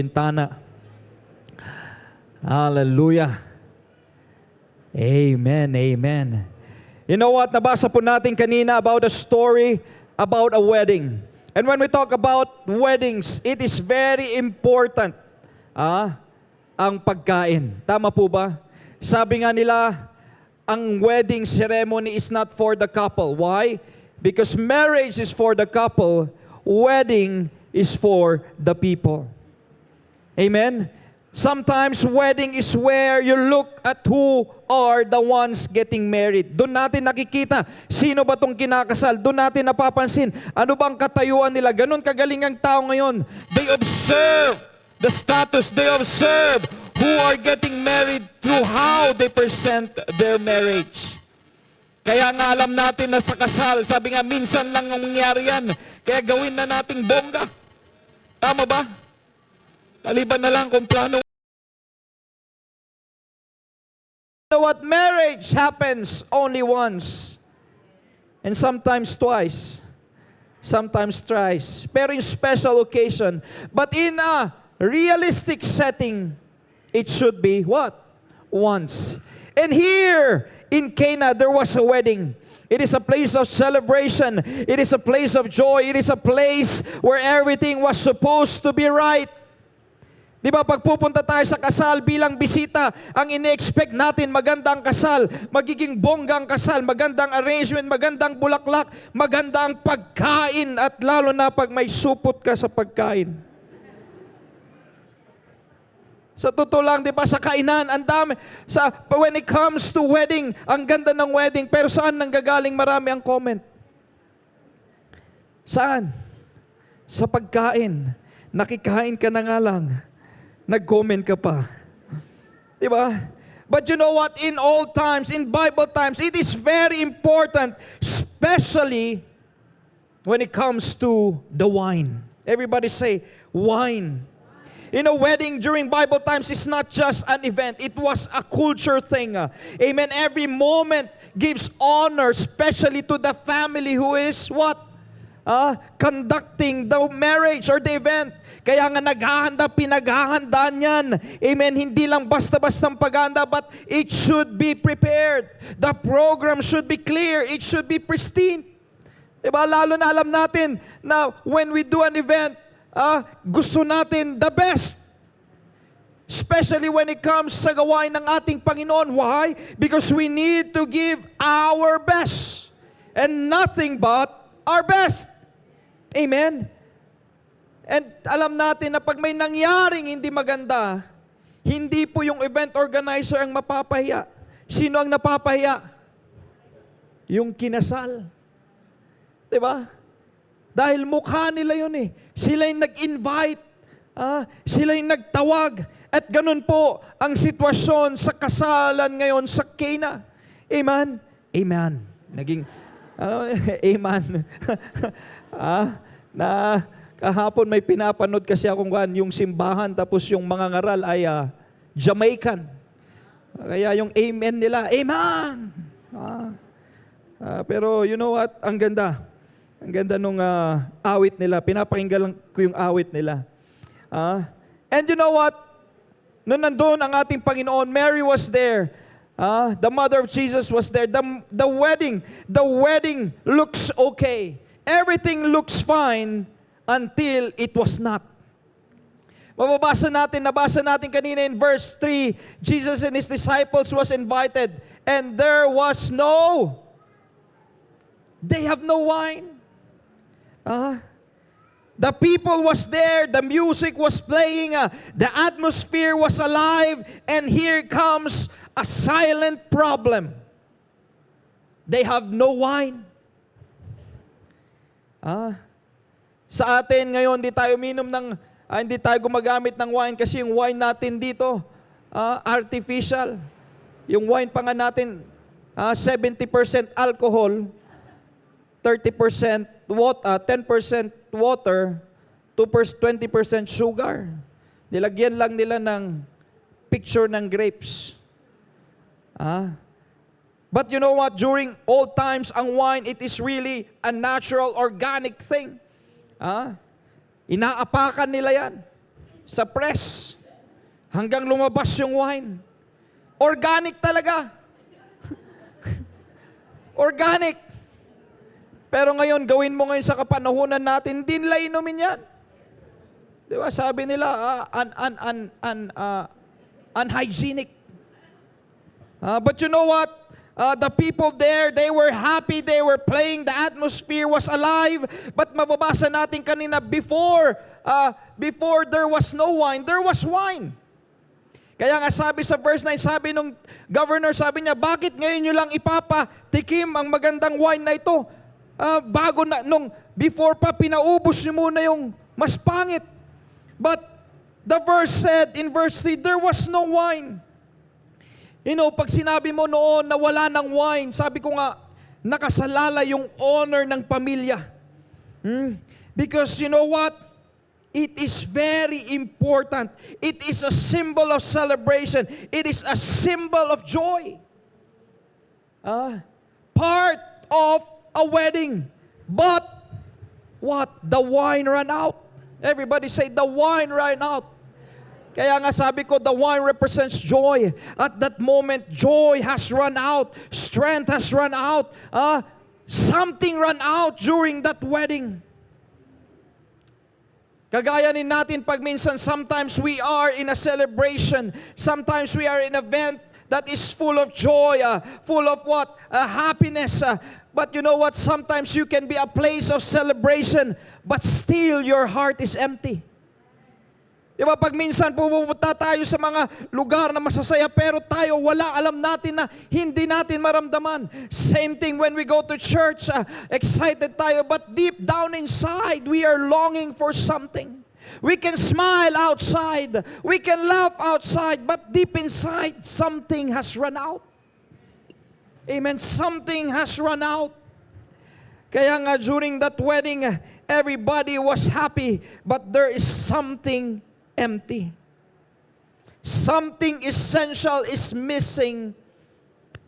bintana. Hallelujah. Amen, amen. You know what? Nabasa po natin kanina about a story about a wedding. And when we talk about weddings, it is very important ang pagkain. Tama po ba? Sabi nga nila, ang wedding ceremony is not for the couple. Why? Because marriage is for the couple, wedding is for the people. Amen? Sometimes wedding is where you look at who are the ones getting married. Doon natin nakikita, sino ba tong kinakasal? Doon natin napapansin, ano bang katayuan nila? Ganun kagaling ang tao ngayon. They observe the status. They observe who are getting married through how they present their marriage. Kaya nga alam natin na sa kasal, sabi nga, minsan lang ang mangyari yan. Kaya gawin na nating bongga. Tama ba? Taliban na lang kung plano. You know what? Marriage happens only once. And sometimes twice. Sometimes thrice. Pero in special occasion. But in a realistic setting, it should be what? Once. And here in Cana, there was a wedding. It is a place of celebration. It is a place of joy. It is a place where everything was supposed to be right. Di ba, pag pupunta tayo sa kasal bilang bisita, ang ine-expect natin magandang kasal, magiging bonggang kasal, magandang arrangement, magandang bulaklak, magandang pagkain, at lalo na pag may supot ka sa pagkain. Sa totoo lang, di ba, sa kainan, ang dami. When it comes to wedding, ang ganda ng wedding, pero saan nanggagaling marami ang comment? Saan? Sa pagkain. Nakikain ka na nga lang. Nag-comment ka pa. Diba? But you know what? In all times, in Bible times, it is very important, especially when it comes to the wine. Everybody say, wine. In a wedding during Bible times, it's not just an event. It was a culture thing. Amen. Every moment gives honor, especially to the family who is what? Conducting the marriage or the event. Kaya nga naghahanda, pinaghahandaan yan. Amen. Hindi lang basta-bastang paghahanda, but it should be prepared. The program should be clear. It should be pristine. Diba? Lalo na alam natin na when we do an event, gusto natin the best. Especially when it comes sa gawain ng ating Panginoon. Why? Because we need to give our best. And nothing but our best. Amen? And alam natin na pag may nangyaring hindi maganda, hindi po yung event organizer ang mapapahiya. Sino ang napapahiya? Yung kinasal. Diba? Dahil mukha nila yun eh. Sila yung nag-invite. Sila yung nagtawag. At ganun po ang sitwasyon sa kasalan ngayon sa Cana. Amen? Amen. Naging, amen. Na kahapon may pinapanood kasi akong yung simbahan, tapos yung mga ngaral ay Jamaican. Kaya yung amen nila, amen! Pero you know what? Ang ganda. Ang ganda nung awit nila. Pinapakinggan ko yung awit nila. And you know what? Nung nandun ang ating Panginoon, Mary was there. The mother of Jesus was there. The wedding looks okay. Everything looks fine until it was not. Nabasa natin kanina in verse 3, Jesus and His disciples was invited, and there was they have no wine. The people was there, the music was playing, the atmosphere was alive, and here comes a silent problem. They have no wine. Sa atin ngayon, hindi tayo hindi tayo gumagamit ng wine kasi yung wine natin dito, artificial. Yung wine pa nga natin, 70% alcohol, 30% water, 10% water, 20% sugar. Nilagyan lang nila ng picture ng grapes. But you know what? During old times, ang wine, it is really a natural, organic thing. Inaapakan nila yan. sa press hanggang lumabas yung wine. Organic talaga. Organic. Pero ngayon, gawin mo ngayon sa kapanahunan natin, hindi nila inumin yan. Di ba? Sabi nila, unhygienic. But you know what? The people there, they were happy, they were playing, the atmosphere was alive. But mababasa natin kanina, before there was no wine, there was wine. Kaya nga sabi sa verse 9, sabi nung governor, sabi niya, bakit ngayon nyo lang ipapatikim ang magandang wine na ito? Bago na, before pa, pinaubos nyo muna yung mas pangit. But the verse said, in verse 3, there was no wine. You know, pag sinabi mo noon na wala ng wine, sabi ko nga, nakasalala yung honor ng pamilya. Because you know what? It is very important. It is a symbol of celebration. It is a symbol of joy. Part of a wedding. But, what? The wine ran out. Everybody say, the wine ran out. Kaya nga sabi ko, the wine represents joy. At that moment, joy has run out. Strength has run out. Something ran out during that wedding. Kagaya din natin pag minsan, sometimes we are in a celebration. Sometimes we are in an event that is full of joy, full of what? Happiness. But you know what? Sometimes you can be a place of celebration, but still your heart is empty. Diba, pag minsan pupunta tayo sa mga lugar na masasaya, pero tayo wala, alam natin na hindi natin maramdaman. Same thing when we go to church, excited tayo, but deep down inside, we are longing for something. We can smile outside, we can laugh outside, but deep inside, something has run out. Amen, something has run out. Kaya nga during that wedding, everybody was happy, but there is something empty. Something essential is missing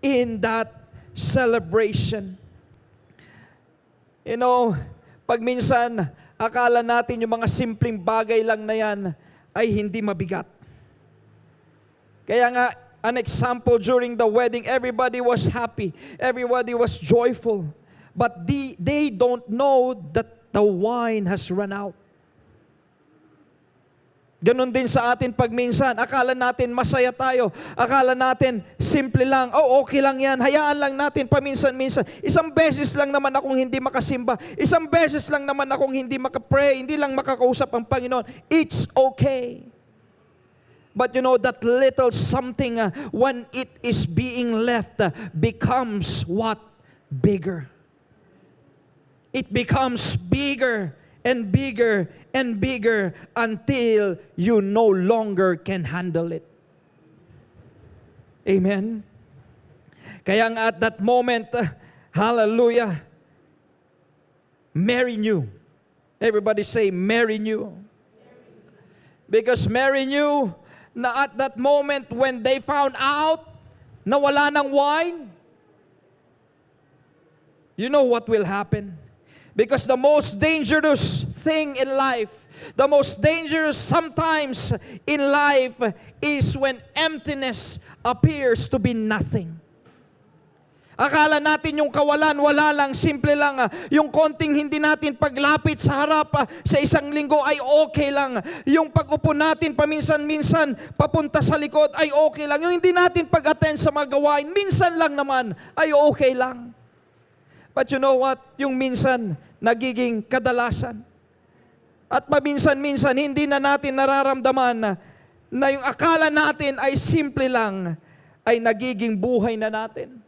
in that celebration. You know, pag minsan, akala natin yung mga simpleng bagay lang na yan ay hindi mabigat. Kaya nga, an example during the wedding, everybody was happy. Everybody was joyful. But they don't know that the wine has run out. Ganon din sa atin pag minsan, akala natin masaya tayo, akala natin simple lang, okay lang yan, hayaan lang natin paminsan-minsan. Isang beses lang naman akong hindi makasimba, isang beses lang naman akong hindi makapray, hindi lang makakausap ang Panginoon. It's okay. But you know, that little something, when it is being left, becomes what? Bigger. It becomes bigger and bigger and bigger until you no longer can handle it. Amen? Kaya nga at that moment, hallelujah, Mary knew. Everybody say, Mary knew. Because Mary knew na at that moment when they found out na wala ng wine, you know what will happen? Because the most dangerous thing in life, the most dangerous sometimes in life is when emptiness appears to be nothing. Akala natin yung kawalan, wala lang, simple lang. Yung konting hindi natin paglapit sa harap sa isang linggo ay okay lang. Yung pag-upo natin paminsan-minsan papunta sa likod ay okay lang. Yung hindi natin pag-attend sa mga gawain, minsan lang naman ay okay lang. But you know what? Yung minsan, nagiging kadalasan. At paminsan-minsan, hindi na natin nararamdaman na yung akala natin ay simple lang, ay nagiging buhay na natin.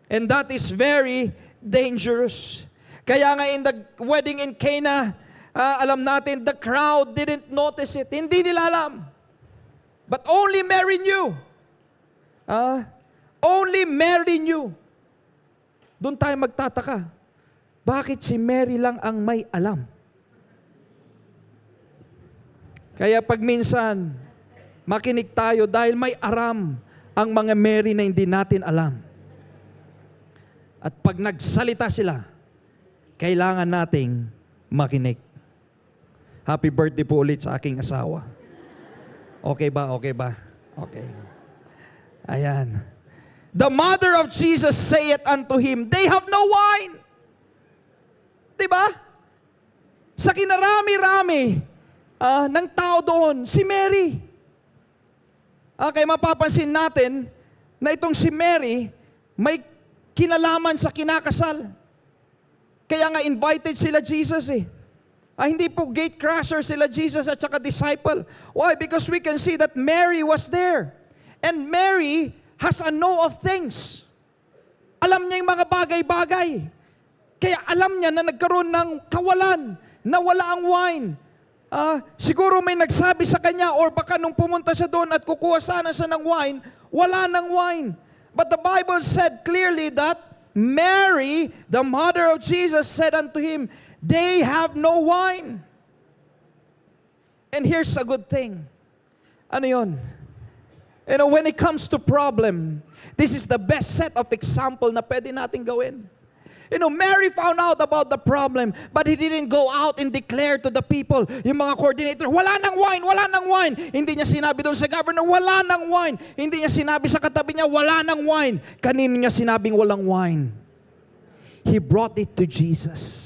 And that is very dangerous. Kaya nga in the wedding in Cana, alam natin, the crowd didn't notice it. Hindi nila alam. But only Mary knew. Only Mary knew. Doon tayo magtataka. Bakit si Mary lang ang may alam? Kaya pag minsan, makinig tayo dahil may aram ang mga Mary na hindi natin alam. At pag nagsalita sila, kailangan nating makinig. Happy birthday po ulit sa aking asawa. Okay ba? Okay ba? Okay. Ayan. The mother of Jesus saith unto him, they have no wine. Diba? Sa kinarami-rami ng tao doon, si Mary. Okay, mapapansin natin na itong si Mary may kinalaman sa kinakasal. Kaya nga invited sila Jesus eh. Hindi po gate crasher sila Jesus at saka disciple. Why? Because we can see that Mary was there. And Mary has a know of things. Alam niya yung mga bagay-bagay. Kaya alam niya na nagkaroon ng kawalan, na wala ang wine. Siguro may nagsabi sa kanya or baka nung pumunta siya doon at kukuha sana siya ng wine, wala ng wine. But the Bible said clearly that Mary, the mother of Jesus, said unto him, they have no wine. And here's a good thing. Ano yun? You know, when it comes to problem, this is the best set of example na pwede natin gawin. You know, Mary found out about the problem, but he didn't go out and declare to the people, yung mga coordinator, wala nang wine, wala nang wine. Hindi niya sinabi doon sa governor, wala nang wine. Hindi niya sinabi sa katabi niya, wala nang wine. Kanino niya sinabing walang wine? He brought it to Jesus.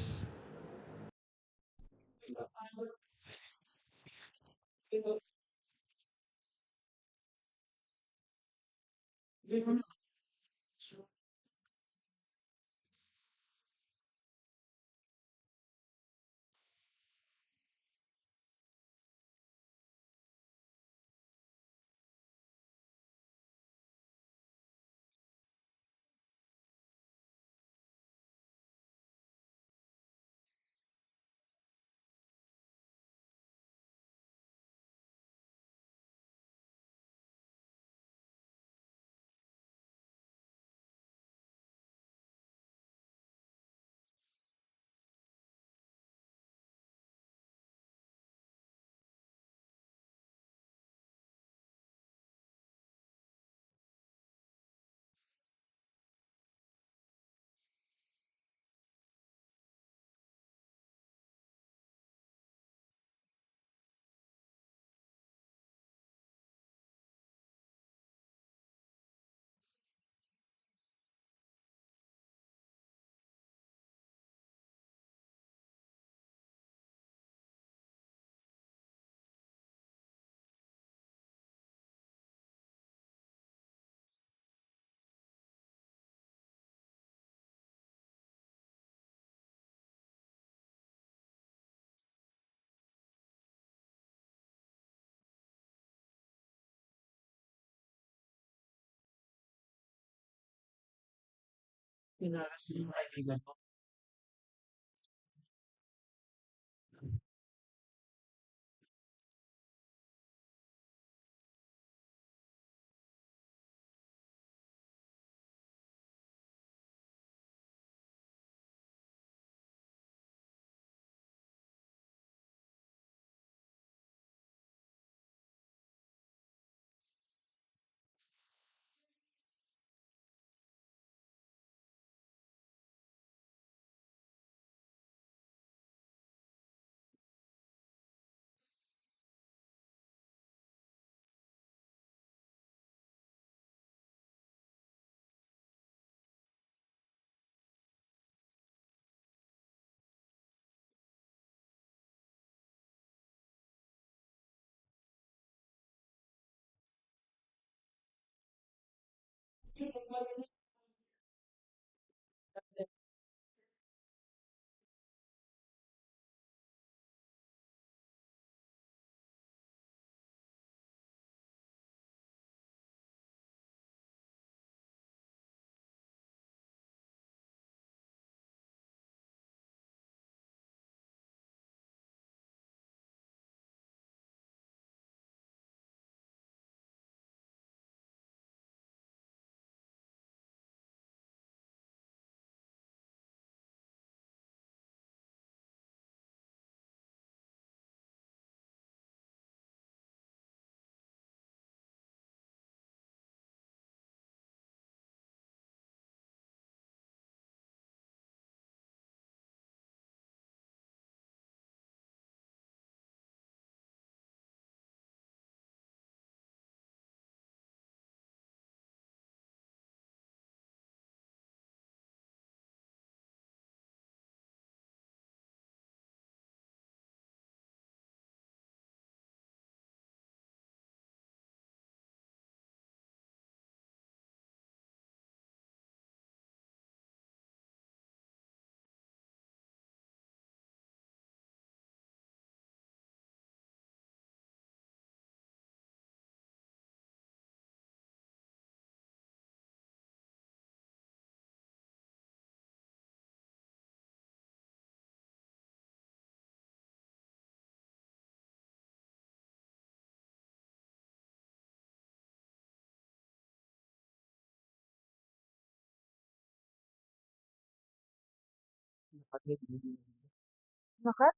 Bakit?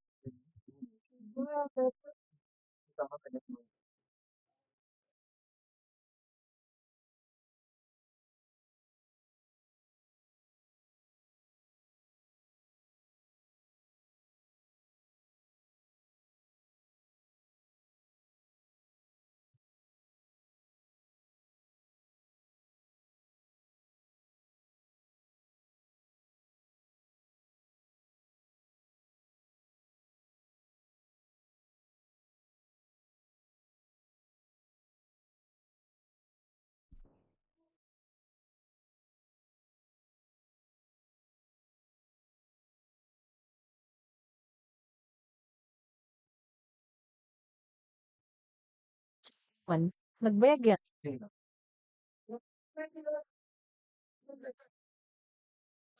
Nagbayad yan.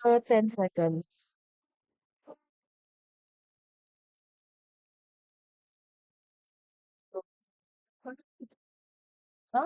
10 seconds. Ha? Ha?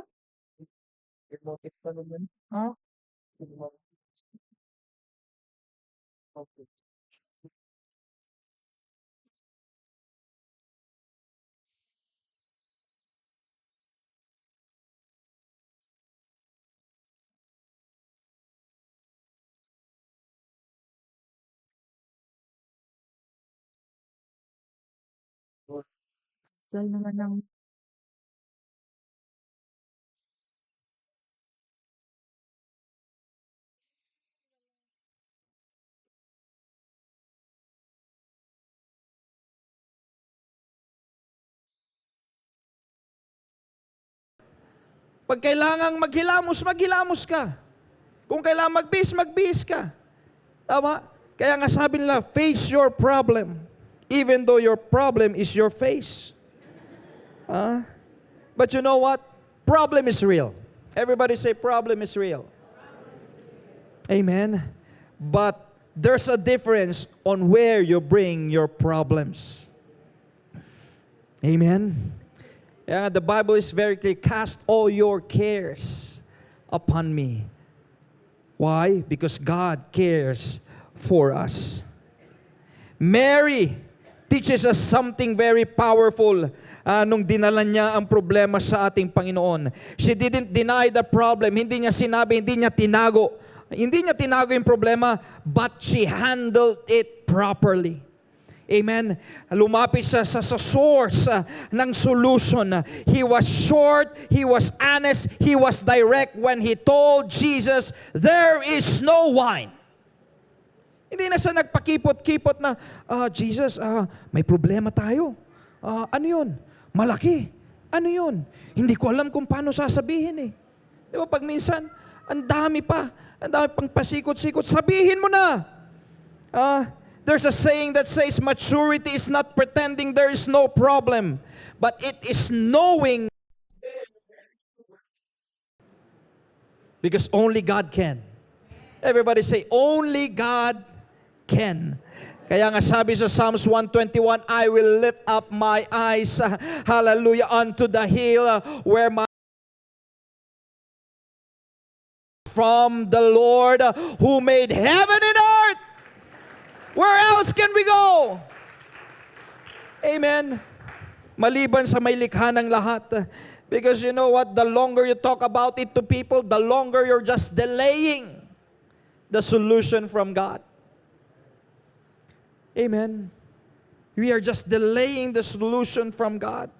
Dahil naman ng Pag kailangang maghilamos, maghilamos ka. Kung kailangan magbihis, magbihis ka. Tama? Kaya nga sabi nila, face your problem. Even though your problem is your face. Ah? But you know what? Problem is real. Everybody say problem is real. Amen. But there's a difference on where you bring your problems. Amen. Yeah, the Bible is very clear. Cast all your cares upon me. Why? Because God cares for us. Mary teaches us something very powerful nung dinala niya ang problema sa ating Panginoon. She didn't deny the problem. Hindi niya sinabi, hindi niya tinago. Hindi niya tinago yung problema, but she handled it properly. Amen. Lumapit siya sa source ng solution. He was short, he was honest, he was direct when he told Jesus, there is no wine. Hindi na siya nagpakipot-kipot na, Jesus, may problema tayo. Ano yun? Malaki. Ano yun? Hindi ko alam kung paano sasabihin eh. Di ba pag minsan, ang dami pang pasikot-sikot, sabihin mo na. There's a saying that says, maturity is not pretending there is no problem, but it is knowing, because only God can. Everybody say, only God can. Kaya nga sabi sa Psalms 121, I will lift up my eyes, hallelujah, unto the hill where my from the Lord who made heaven and earth. Where else can we go? Amen. Maliban sa may likha ng lahat. Because you know what? The longer you talk about it to people, the longer you're just delaying the solution from God. Amen. We are just delaying the solution from God.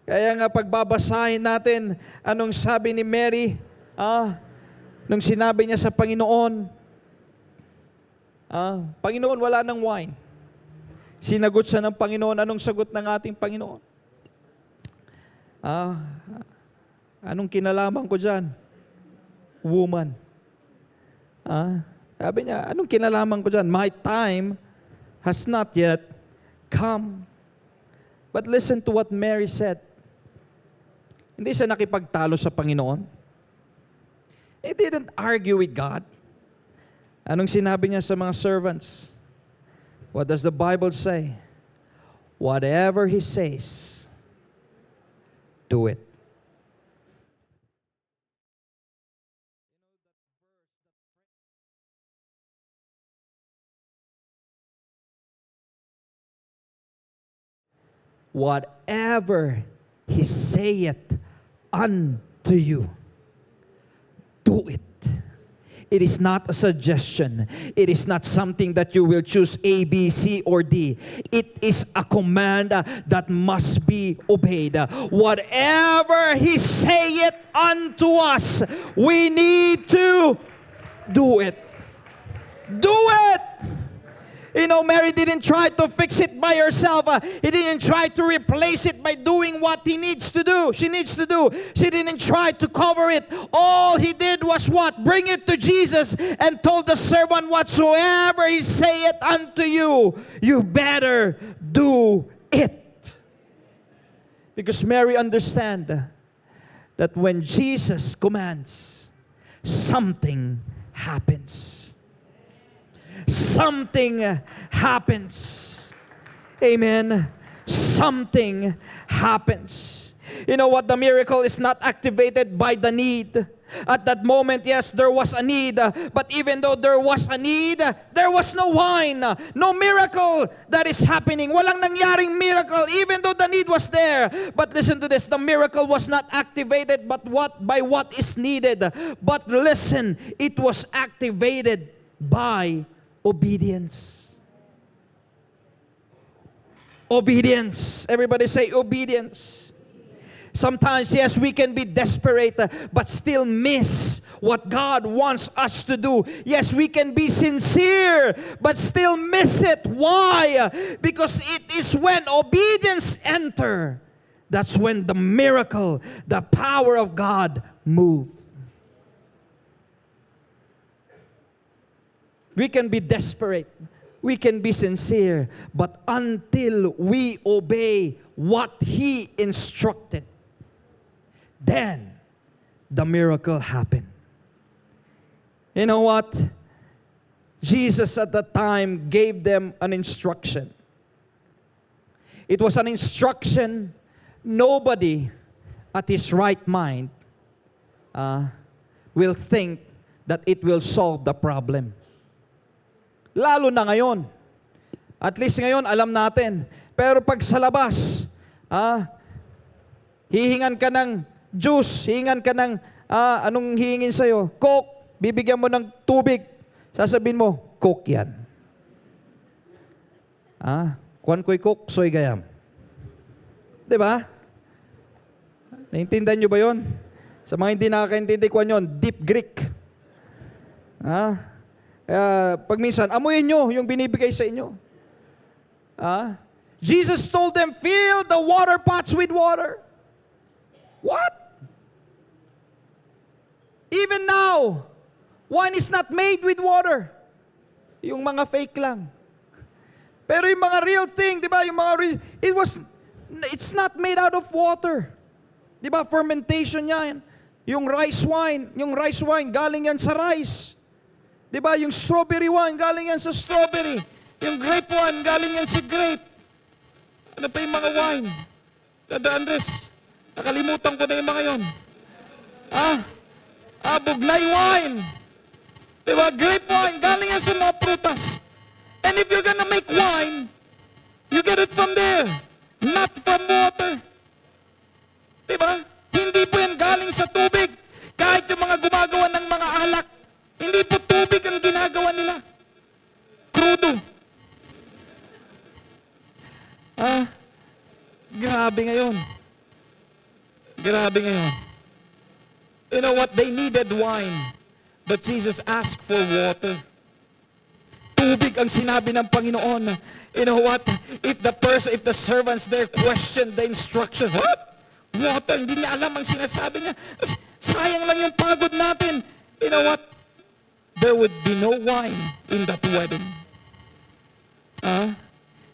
Kaya nga pagbabasahin natin, anong sabi ni Mary, nung sinabi niya sa Panginoon, Panginoon, wala ng wine. Sinagot siya ng Panginoon. Anong sagot ng ating Panginoon? Anong kinalaman ko dyan? Woman. Sabi niya, anong kinalaman ko dyan? My time has not yet come. But listen to what Mary said. Hindi siya nakipagtalo sa Panginoon. He didn't argue with God. Anong sinabi niya sa mga servants? What does the Bible say? Whatever He says, do it. whatever He saith unto you, do it. It is not a suggestion. It is not something that you will choose A, B, C, or D. It is a command that must be obeyed. Whatever He saith unto us, we need to do it. Do it! You know, Mary didn't try to fix it by herself. He didn't try to replace it by doing what he needs to do. She needs to do. She didn't try to cover it. All he did was what? Bring it to Jesus and told the servant, whatsoever He saith unto you, you better do it. Because Mary understand that when Jesus commands, something happens. Something happens. Amen. Something happens. You know what? The miracle is not activated by the need. At that moment, yes, there was a need. But even though there was a need, there was no wine. No miracle that is happening. Walang nangyaring miracle, even though the need was there. But listen to this, the miracle was not activated by what is needed. But listen, it was activated by obedience. Obedience. Everybody say obedience. Sometimes, yes, we can be desperate, but still miss what God wants us to do. Yes, we can be sincere, but still miss it. Why? Because it is when obedience enter, that's when the miracle, the power of God move. We can be desperate. We can be sincere. But until we obey what He instructed, then the miracle happened. You know what? Jesus at that time gave them an instruction. It was an instruction nobody at his right mind will think that it will solve the problem. Lalo na ngayon. At least ngayon, alam natin. Pero pag sa labas, hihingan ka ng juice, hihingan ka ng, anong hihingin sa'yo? Coke, bibigyan mo ng tubig. Sasabihin mo, Coke yan. Kuwan ko'y Coke, soy gayam. Diba? Naintindihan nyo ba yun? Sa mga hindi nakakaintindi, kuwan yun, deep Greek. Pag minsan, amuyin nyo yung binibigay sa inyo. Jesus told them, fill the water pots with water. What? Even now, wine is not made with water. Yung mga fake lang. Pero yung mga real thing, di ba? Yung mga it's not made out of water. Di ba? Fermentation yan. Yung rice wine, galing yan sa rice. Diba, yung strawberry wine, galing yan sa strawberry. Yung grape wine, galing yan sa grape. Ano pa yung mga wine? Dada Andres, nakalimutan ko na yung mga yon. Bugnay wine. Diba, grape wine, galing yan sa mga prutas. And if you're gonna make wine, you get it from there, not from water. Diba? Hindi po yan galing sa tubig. Kahit yung mga gumagawa ng mga alak, hindi po tubig ang ginagawa nila. Crudo. Grabe ngayon. Grabe ngayon. You know what? They needed wine. But Jesus asked for water. Tubig ang sinabi ng Panginoon. You know what? If the servants there questioned the instruction, what? Water, hindi niya alam ang sinasabi niya. Sayang lang yung pagod natin. You know what? There would be no wine in that wedding.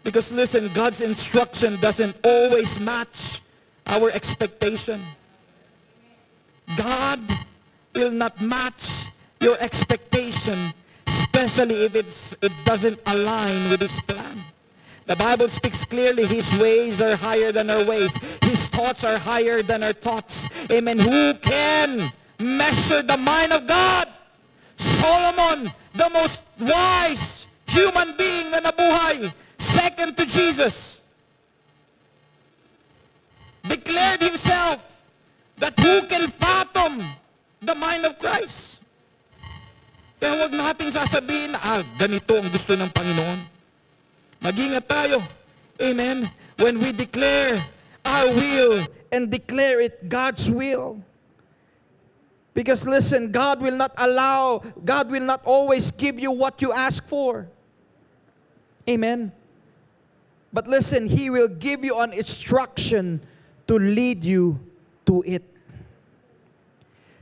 Because listen, God's instruction doesn't always match our expectation. God will not match your expectation, especially if it doesn't align with His plan. The Bible speaks clearly, His ways are higher than our ways. His thoughts are higher than our thoughts. Amen. Who can measure the mind of God? Solomon, the most wise human being na nabuhay, second to Jesus. declared Himself that who can fathom the mind of Christ? Kaya huwag nating sasabihin na, ganito ang gusto ng Panginoon. Mag-ingat tayo. Amen? When we declare our will and declare it God's will. Because listen, God will not always give you what you ask for. Amen? But listen, He will give you an instruction to lead you to it.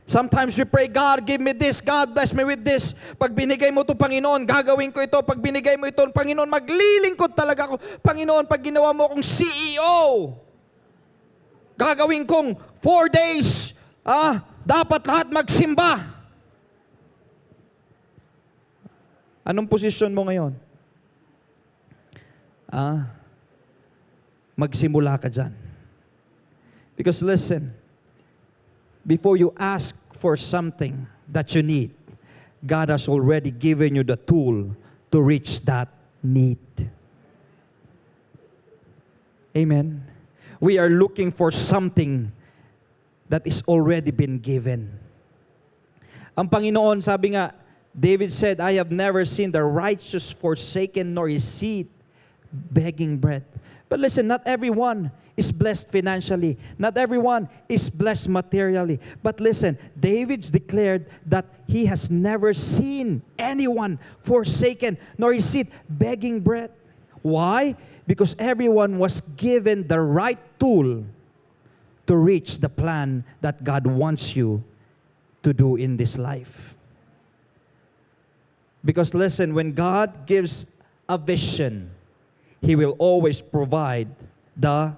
Sometimes we pray, God, give me this. God, bless me with this. Pag binigay mo ito, Panginoon, gagawin ko ito. Pag binigay mo ito, Panginoon, maglilingkod talaga ako. Panginoon, pag ginawa mo akong CEO, gagawin kong 4 days, dapat lahat magsimba. Anong posisyon mo ngayon? Magsimula ka dyan. Because listen, before you ask for something that you need, God has already given you the tool to reach that need. Amen. We are looking for something that is already been given. Ang Panginoon, sabi nga, David said, I have never seen the righteous forsaken nor his seed begging bread. But listen, not everyone is blessed financially. Not everyone is blessed materially. But listen, David's declared that he has never seen anyone forsaken nor his seed begging bread. Why? Because everyone was given the right tool to reach the plan that God wants you to do in this life. Because listen, when God gives a vision, He will always provide the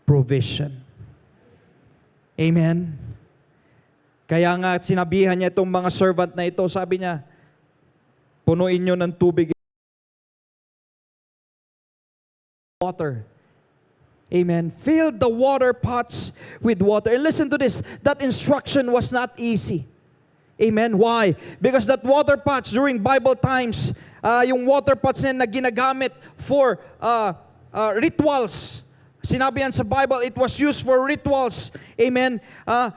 provision. Amen? Kaya nga sinabihan niya itong mga servant na ito, sabi niya, punuin nyo ng tubig water. Amen. Fill the water pots with water. And listen to this, that instruction was not easy. Amen. Why? Because that water pots during Bible times, yung water pots na ginagamit for rituals. Sinabi yan sa Bible, it was used for rituals. Amen.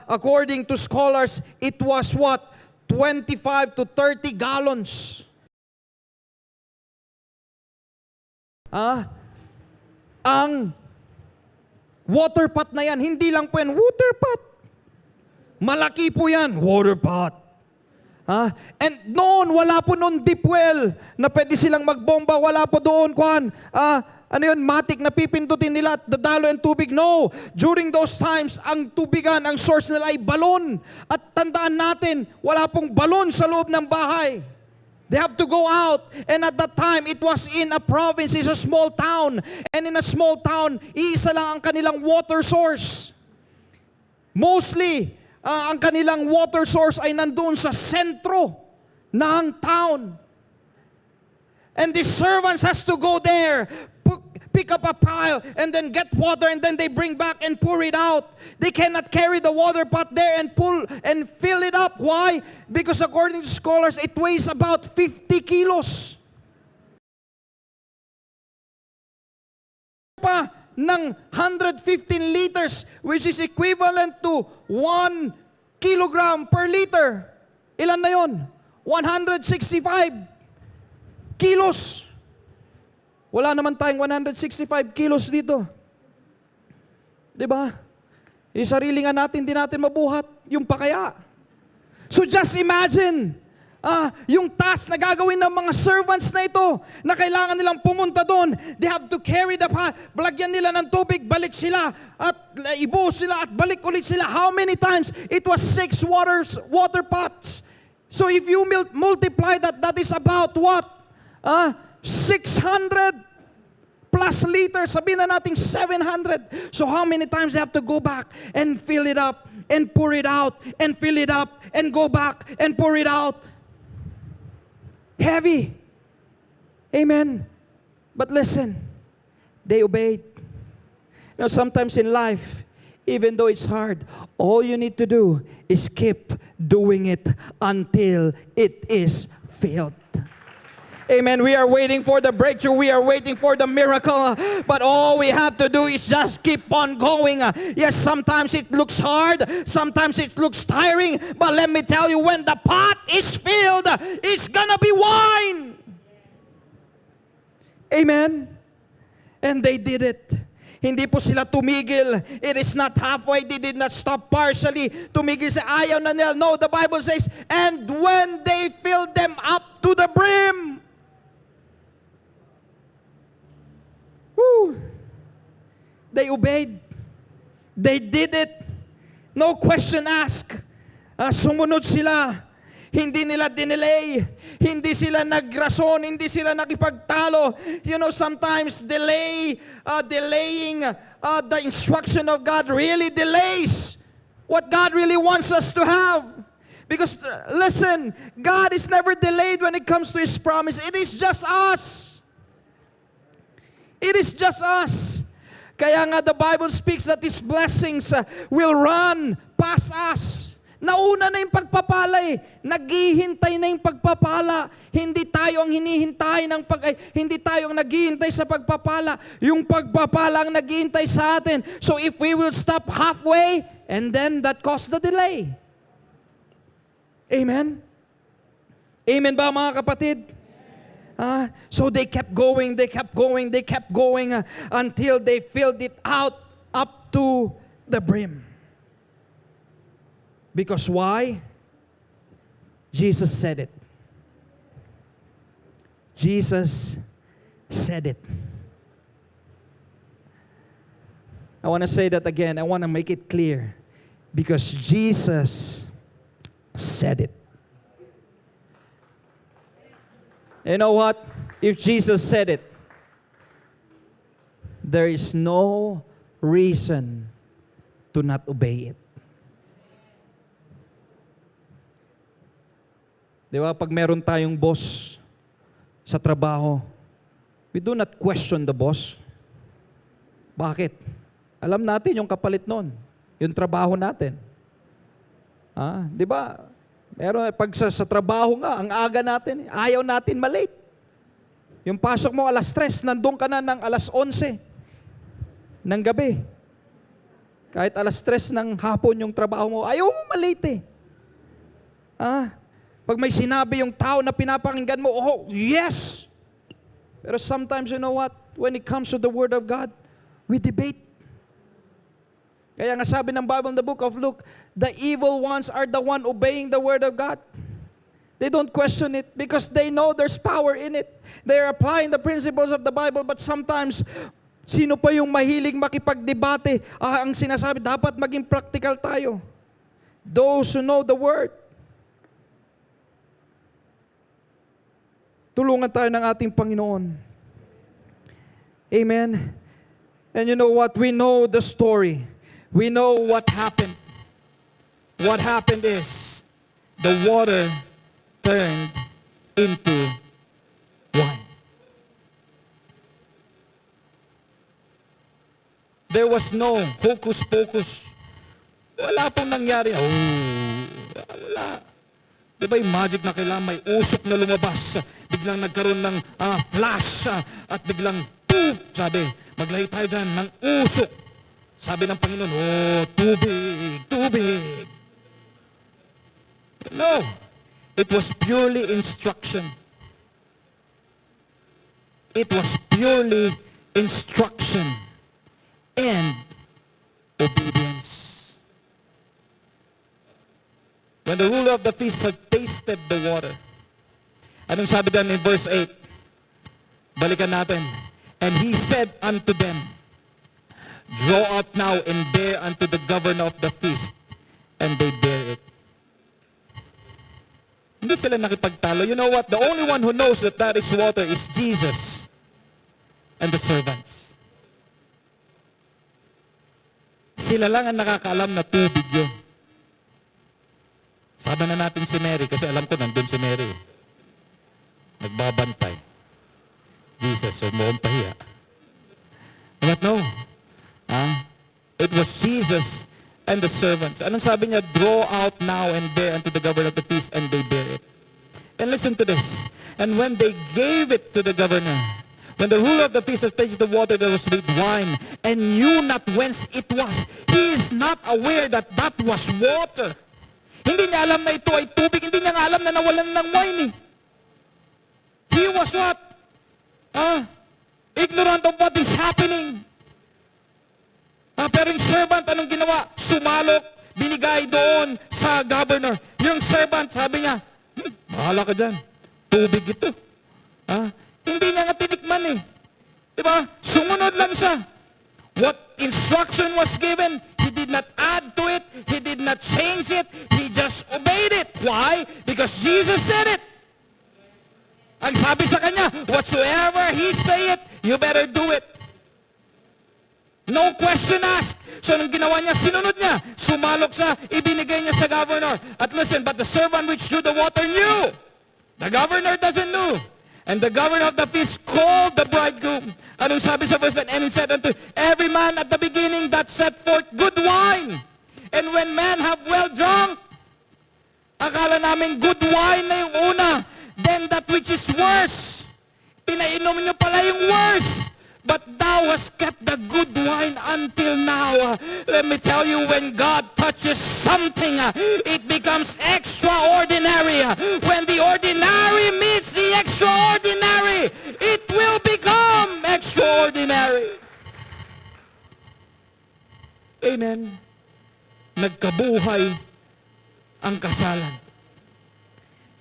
According to scholars, it was what? 25 to 30 gallons. Ang water pot na yan, hindi lang po yan water pot. Malaki po yan, water pot. And noon, wala po noon deep well na pwede silang magbomba. Wala po doon, matik na pipindutin nila at dadalo ang tubig. No. During those times, ang tubigan, ang source nila ay balon. At tandaan natin, wala pong balon sa loob ng bahay. They have to go out. And at that time, it was in a province, it's a small town. And in a small town, iisa lang ang kanilang water source. Mostly, ang kanilang water source ay nandoon sa sentro ng town. And the servants has to go there, pick up a pile, and then get water, and then they bring back and pour it out. They cannot carry the water pot there and pull and fill it up. Why? Because according to scholars, it weighs about 50 kilos. Ng 115 liters, which is equivalent to 1 kilogram per liter. Ilan na yon? 165 kilos. Wala naman tayong 165 kilos dito. Diba? Yung sarili nga natin, di natin mabuhat. Yung pa kaya. So just imagine, yung task na gagawin ng mga servants na ito, na kailangan nilang pumunta doon, they have to carry the pot, balagyan nila ng tubig, balik sila, at ibuhos sila, at balik ulit sila. How many times? It was 6 water pots. So if you multiply that, that is about what? 600 plus liters, sabihin na natin 700. So how many times they have to go back and fill it up, and pour it out, and fill it up, and go back, and pour it out. Heavy. Amen. But listen, they obeyed. You know, sometimes in life, even though it's hard, all you need to do is keep doing it until it is filled. Amen. We are waiting for the breakthrough. We are waiting for the miracle. But all we have to do is just keep on going. Yes, sometimes it looks hard. Sometimes it looks tiring. But let me tell you, when the pot is filled, it's gonna be wine. Amen. And they did it. Hindi po sila tumigil. It is not halfway. They did not stop partially. Tumigil sa ayaw na nila. No, the Bible says, and when they filled them up to the brim. Woo! They obeyed. They did it. No question asked. Sumunod sila. Hindi nila dinelay. Hindi sila nagrason. Hindi sila nakipagtalo. You know, sometimes delaying the instruction of God really delays what God really wants us to have. Because, listen, God is never delayed when it comes to His promise. It is just us. It is just us. Kaya nga the Bible speaks that His blessings will run past us. Nauna na yung pagpapala eh. Naghihintay na yung pagpapala. Hindi tayo ang hinihintay hindi tayo ang naghihintay sa pagpapala. Yung pagpapala ang naghihintay sa atin. So if we will stop halfway, and then that caused the delay. Amen? Amen ba mga kapatid? So they kept going until they filled it out up to the brim. Because why? Jesus said it. Jesus said it. I want to say that again. I want to make it clear. Because Jesus said it. You know what? If Jesus said it, there is no reason to not obey it. Di ba? Pag meron tayong boss sa trabaho, we do not question the boss. Bakit? Alam natin yung kapalit nun. Yung trabaho natin. Di ba? Meron, pag sa trabaho nga, ang aga natin, ayaw natin malate. Yung pasok mo alas 3, nandun ka na ng alas 11 ng gabi. Kahit alas 3 ng hapon yung trabaho mo, ayaw mo malate eh. Pag may sinabi yung tao na pinapakinggan mo, oh, yes! Pero sometimes, you know what? When it comes to the Word of God, we debate. Kaya nga sabi ng Bible in the book of Luke, the evil ones are the one obeying the Word of God. They don't question it because they know there's power in it. They are applying the principles of the Bible, but sometimes, sino pa yung mahilig makipagdebate? Ang sinasabi, dapat maging practical tayo. Those who know the Word. Tulungan tayo ng ating Panginoon. Amen. And you know what? We know the story. We know what happened. What happened is, the water turned into wine. There was no hocus-pocus. Wala pong nangyari. Wala. Di ba yung magic na kailangan may usok na lumabas? Biglang nagkaroon ng flash at biglang poof! Sabi, maglahi tayo dyan ng usok. Sabi ng Panginoon, tubig, tubig. No. It was purely instruction. It was purely instruction and obedience. When the ruler of the feast had tasted the water, anong sabi doon in verse 8? Balikan natin. And he said unto them, draw out now and bear unto the governor of the feast. And they bear it. Hindi sila nakipagtalo. You know what? The only one who knows that that is water is Jesus and the servants. Sila lang ang nakakaalam na tubig yun. Sabi na natin si Mary, kasi alam ko nandun si Mary. Nagbabantay. Jesus, huwag mo akong pahiya. But no. It was Jesus and the servants. Anong sabi niya? Draw out now and bear unto the governor of the feast, and they bear it. And listen to this. And when they gave it to the governor, when the ruler of the feast had tasted the water that was made wine, and knew not whence it was, he is not aware that that was water. Hindi niya alam na ito ay tubig. Hindi niya nga alam na nawalan ng wine eh. He was what? Ignorant of what is happening. Pero yung servant, anong ginawa? Sumalok, binigay doon sa governor. Yung servant, sabi niya, bahala ka dyan. Tubig ito. Hindi niya nga tinikman eh. Diba? Sumunod lang siya. What instruction was given, he did not add to it. He did not change it. He just obeyed it. Why? Because Jesus said it. Ang sabi sa kanya, whatsoever he say it, you better do it. No question asked. So nung ginawa niya, sinunod niya. Sumalok siya, ibinigay niya sa governor. At listen, but the servant which drew the water knew. The governor doesn't know. And the governor of the feast called the bridegroom. Anong sabi sa verse 1? And he said unto every man at the beginning that set forth good wine. And when men have well drunk, akala namin good wine na yung una. Then that which is worse. Pinainom niyo pala yung worse. But thou hast kept the good wine until now. Let me tell you, when God touches something, it becomes extraordinary. When the ordinary meets the extraordinary, it will become extraordinary. Amen. Nagkabuhay ang kasalan.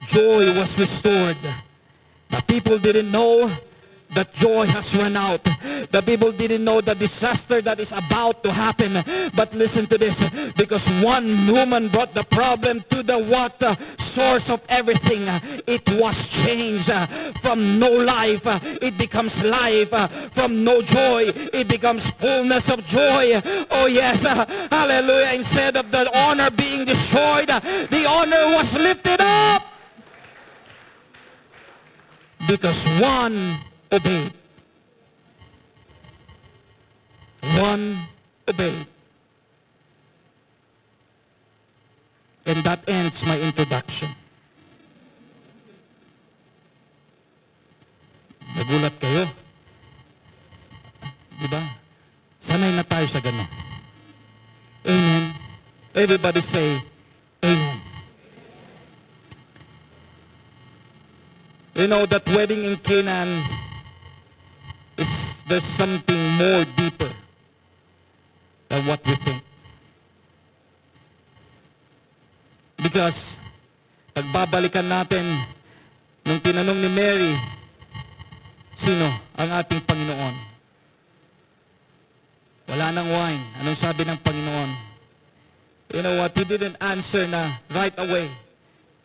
Joy was restored. The people didn't know that joy has run out. The people didn't know the disaster that is about to happen. But listen to this. Because one woman brought the problem to the source of everything. It was changed. From no life, it becomes life. From no joy, it becomes fullness of joy. Oh yes, hallelujah. Instead of the honor being destroyed, the honor was lifted up. Because one obeyed. One obeyed. And that ends my introduction. Nagulat kayo? Diba? Sanay na tayo sa ganun. Amen. Everybody say, Amen. You know, that wedding in Canaan, there's something more deeper than what we think. Because, pagbabalikan natin, nung tinanong ni Mary, sino ang ating Panginoon? Wala nang wine. Anong sabi ng Panginoon? You know what? He didn't answer na right away.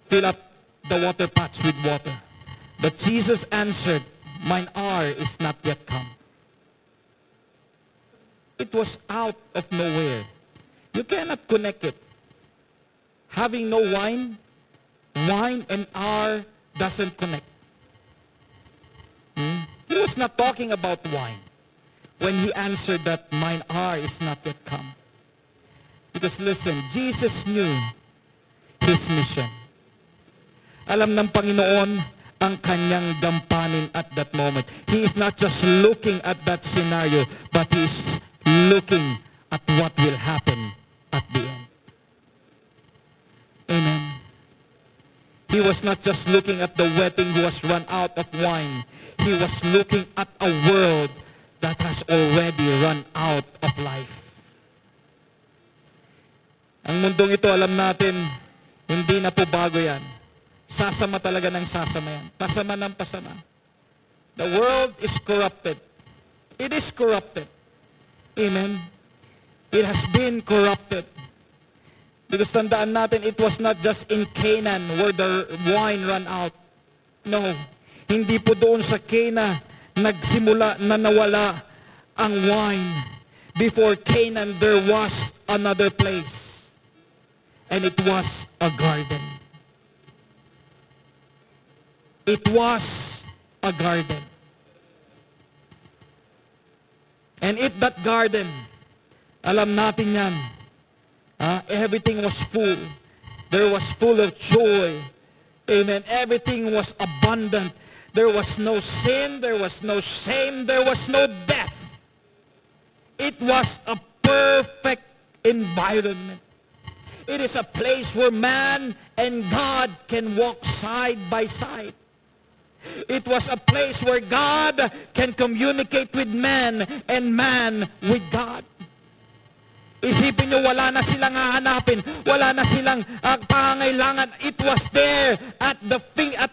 Fill up the water pots with water. But Jesus answered, mine hour is not yet come. It was out of nowhere. You cannot connect it. Having no wine, wine and hour doesn't connect. He was not talking about wine when he answered that mine hour is not yet come. Because listen, Jesus knew his mission. Alam ng Panginoon ang kanyang gampanin at that moment. He is not just looking at that scenario, but he is looking at what will happen at the end. Amen. He was not just looking at the wedding who has run out of wine. He was looking at a world that has already run out of life. Ang mundong ito, alam natin, hindi na po bago yan. Sasama talaga ng sasama yan. Pasama ng pasama. The world is corrupted. It is corrupted. Amen. It has been corrupted. Because tandaan natin, it was not just in Canaan where the wine ran out. No. Hindi po doon sa Cana nagsimula na nawala ang wine. Before Canaan, there was another place. And it was a garden. It was a garden. And in that garden, alam natin yan, everything was full. There was full of joy. Amen. Everything was abundant. There was no sin, there was no shame, there was no death. It was a perfect environment. It is a place where man and God can walk side by side. It was a place where God can communicate with man and man with God. Isipin nyo, wala na silang hahanapin, wala na silang pangangailangan. It was there at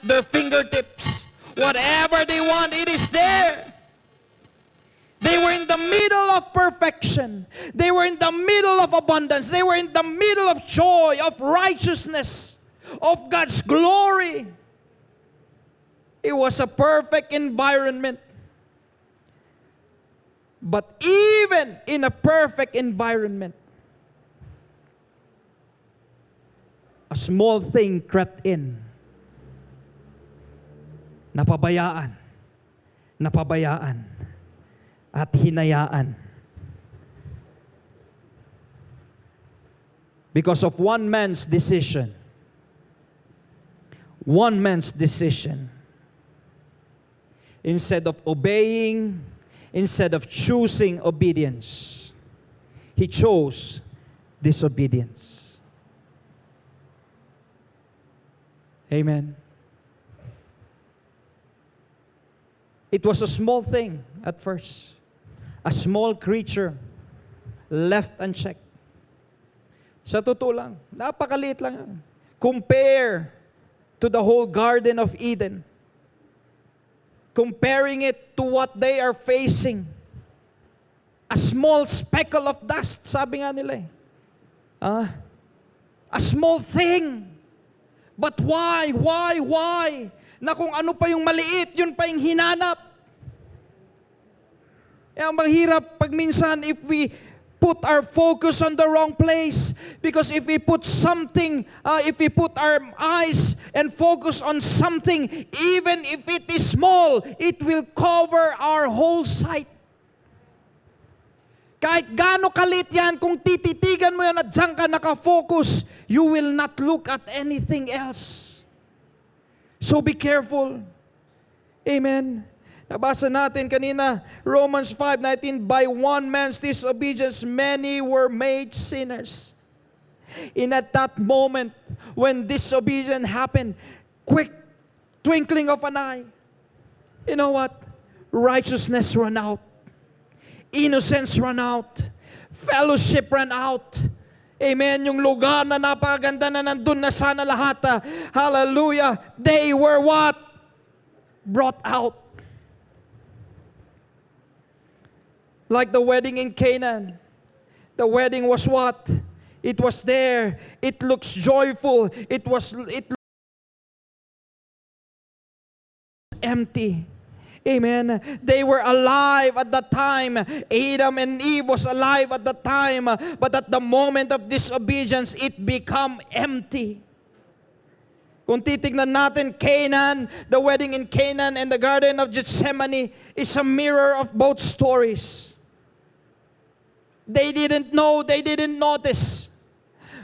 their fingertips. Whatever they want, it is there. They were in the middle of perfection. They were in the middle of abundance. They were in the middle of joy, of righteousness, of God's glory. It was a perfect environment. But even in a perfect environment, a small thing crept in. Napabayaan, at hinayaan. Because of one man's decision. One man's decision. Instead of obeying, instead of choosing obedience, he chose disobedience. Amen. It was a small thing at first. A small creature left unchecked. Sa totoo lang, napakaliit lang yan. Compare to the whole Garden of Eden. Comparing it to what they are facing. A small speckle of dust, sabi nga nila eh. A small thing. But why? Na kung ano pa yung maliit, yun pa yung hinanap. Ang mahirap pag minsan if we put our focus on the wrong place. Because if we put our eyes and focus on something, even if it is small, it will cover our whole sight. Kahit gaano kalit yan, kung tititigan mo yan at diyan ka nakafocus, you will not look at anything else. So be careful. Amen. Nabasa natin kanina, Romans 5:19, by one man's disobedience, many were made sinners. In at that moment, when disobedience happened, quick twinkling of an eye, you know what? Righteousness ran out. Innocence ran out. Fellowship ran out. Amen. Yung lugar na napakaganda na nandun na sana lahat. Hallelujah. They were what? Brought out. Like the wedding in Canaan. The wedding was what? It was there. It looks joyful. It looks empty. Amen. They were alive at that time. Adam and Eve was alive at that time. But at the moment of disobedience, it became empty. Kung titignan natin, Canaan, the wedding in Canaan and the Garden of Gethsemane is a mirror of both stories. They didn't know, they didn't notice.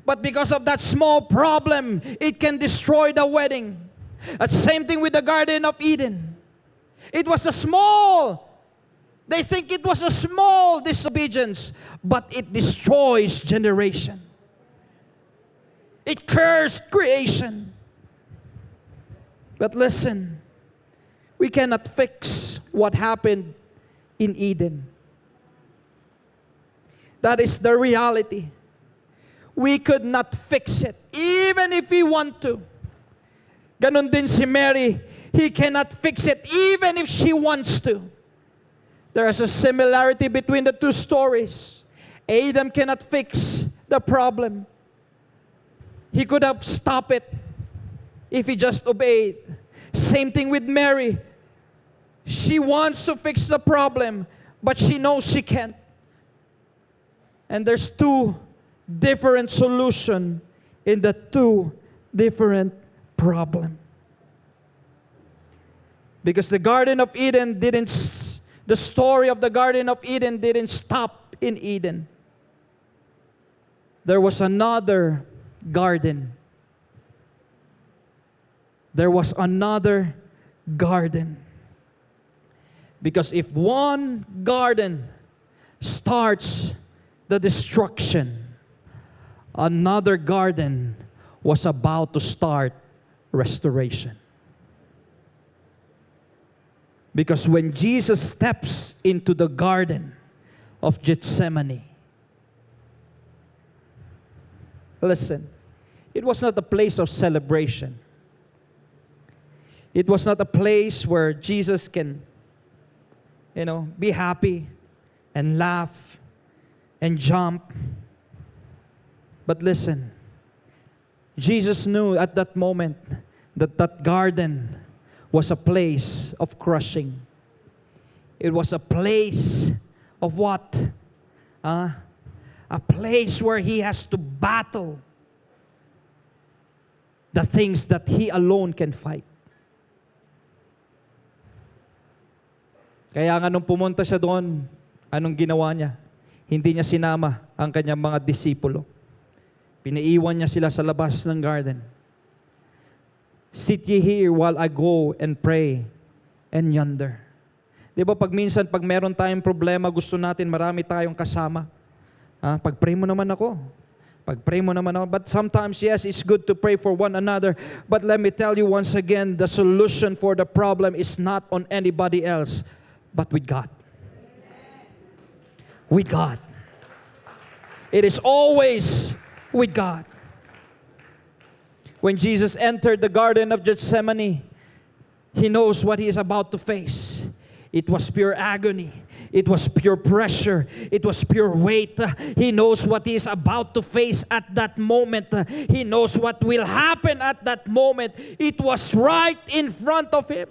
But because of that small problem, it can destroy the wedding. The same thing with the Garden of Eden. It was they think it was a small disobedience, but it destroys generation. It cursed creation. But listen, we cannot fix what happened in Eden. That is the reality. We could not fix it, even if we want to. Ganon din si Mary. He cannot fix it, even if she wants to. There is a similarity between the two stories. Adam cannot fix the problem. He could have stopped it if he just obeyed. Same thing with Mary. She wants to fix the problem, but she knows she can't. And there's two different solutions in the two different problems. Because the Garden of Eden the story of the Garden of Eden didn't stop in Eden. There was another garden. there was another garden. Because if one garden starts the destruction, another garden was about to start restoration. Because when Jesus steps into the garden of Gethsemane, listen, it was not a place of celebration. It was not a place where Jesus can, be happy and laugh and jump. But listen, Jesus knew at that moment that that garden was a place of crushing. It was a place of what? A place where He has to battle the things that He alone can fight. Kaya nga nung pumunta siya doon, anong ginawa niya? Hindi niya sinama ang kanyang mga disipulo. Pinaiwan niya sila sa labas ng garden. Sit ye here while I go and pray and yonder. Di ba pag meron tayong problema, gusto natin marami tayong kasama. Pag-pray mo naman ako. Pag-pray mo naman ako. But sometimes, yes, it's good to pray for one another. But let me tell you once again, the solution for the problem is not on anybody else, but with God. With God. It is always with God. When Jesus entered the Garden of Gethsemane, He knows what He is about to face. It was pure agony. It was pure pressure. It was pure weight. He knows what He is about to face at that moment. He knows what will happen at that moment. It was right in front of Him.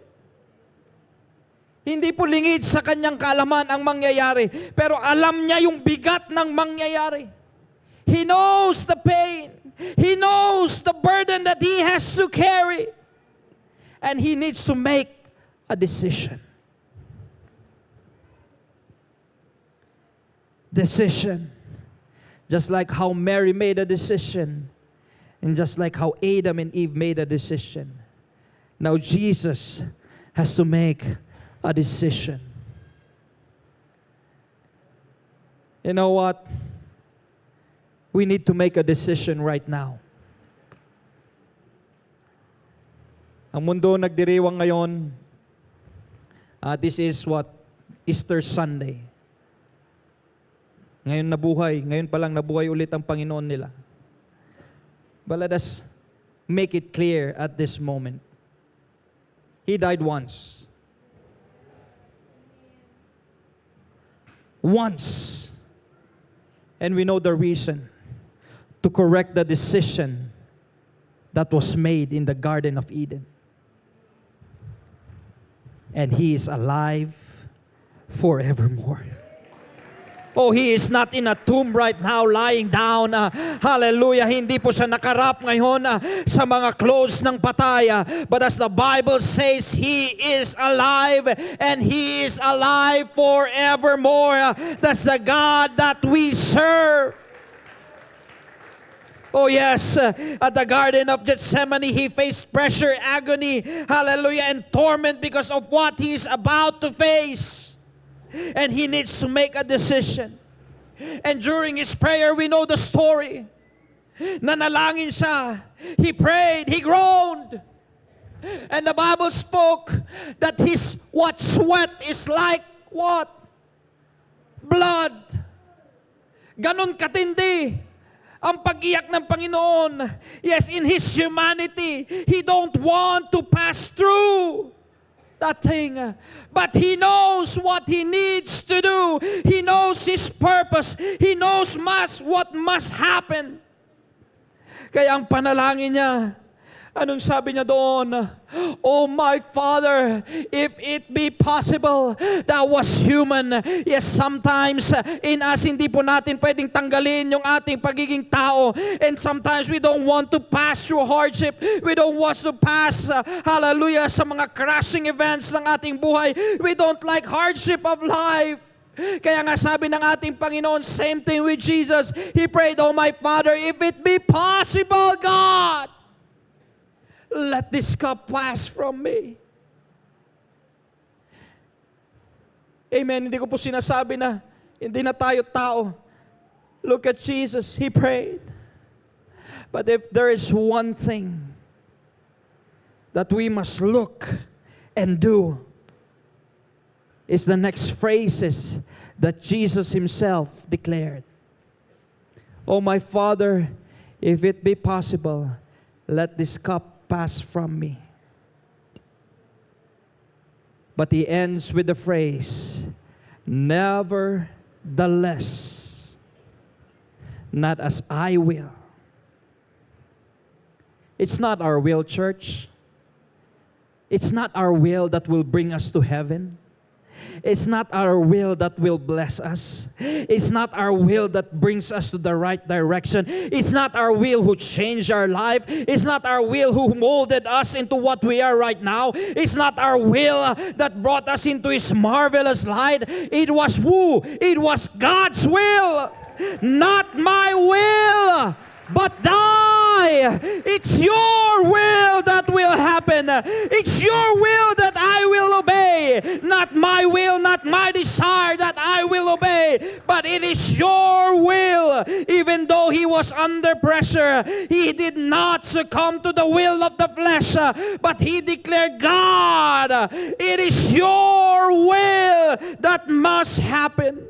Hindi po lingid sa kanyang kaalaman ang mangyayari, pero alam niya yung bigat ng mangyayari. He knows the pain. He knows the burden that He has to carry. And He needs to make a decision. Decision. Just like how Mary made a decision. And just like how Adam and Eve made a decision. Now Jesus has to make a decision. You know what? We need to make a decision right now. Ang mundo nagdiriwang ngayon. This is what? Easter Sunday. Ngayon pa lang nabuhay ulit ang Panginoon nila. But let us make it clear at this moment. He died once. Once. And we know the reason. To correct the decision that was made in the Garden of Eden. And He is alive forevermore. Oh, He is not in a tomb right now, lying down. Hallelujah. Hindi po siya nakarap ngayon sa mga clothes ng patay. But as the Bible says, He is alive and He is alive forevermore. That's the God that we serve. Oh yes, at the Garden of Gethsemane, He faced pressure, agony, hallelujah, and torment because of what He is about to face. And He needs to make a decision. And during His prayer, we know the story. Nanalangin siya. He prayed, He groaned. And the Bible spoke that His sweat is like what? Blood. Ganon katindi ang pag-iyak ng Panginoon. Yes, in His humanity, He don't want to pass through that thing. But He knows what He needs to do. He knows His purpose. He knows what must happen. Kaya ang panalangin niya, anong sabi niya doon? Oh my Father, if it be possible, that was human. Yes, sometimes in us, hindi po natin pwedeng tanggalin yung ating pagiging tao. And sometimes we don't want to pass through hardship. We don't want to pass, hallelujah, sa mga crashing events ng ating buhay. We don't like hardship of life. Kaya nga sabi ng ating Panginoon, same thing with Jesus. He prayed, oh my Father, if it be possible, God, let this cup pass from me. Amen. Hindi ko po sinasabi na hindi na tayo tao. Look at Jesus. He prayed. But if there is one thing that we must look and do, is the next phrases that Jesus himself declared. Oh, my Father, if it be possible, let this cup pass from me. But he ends with the phrase, nevertheless, not as I will. It's not our will, church. It's not our will that will bring us to heaven. It's not our will that will bless us. It's not our will that brings us to the right direction. It's not our will who changed our life. It's not our will who molded us into what we are right now. It's not our will that brought us into His marvelous light. It was who? It was God's will. Not my will, but thy. It's your will that will happen. It's your will that I will obey. Not my will, not my desire that I will obey. But it is your will. Even though he was under pressure, he did not succumb to the will of the flesh. But he declared, God, it is your will that must happen.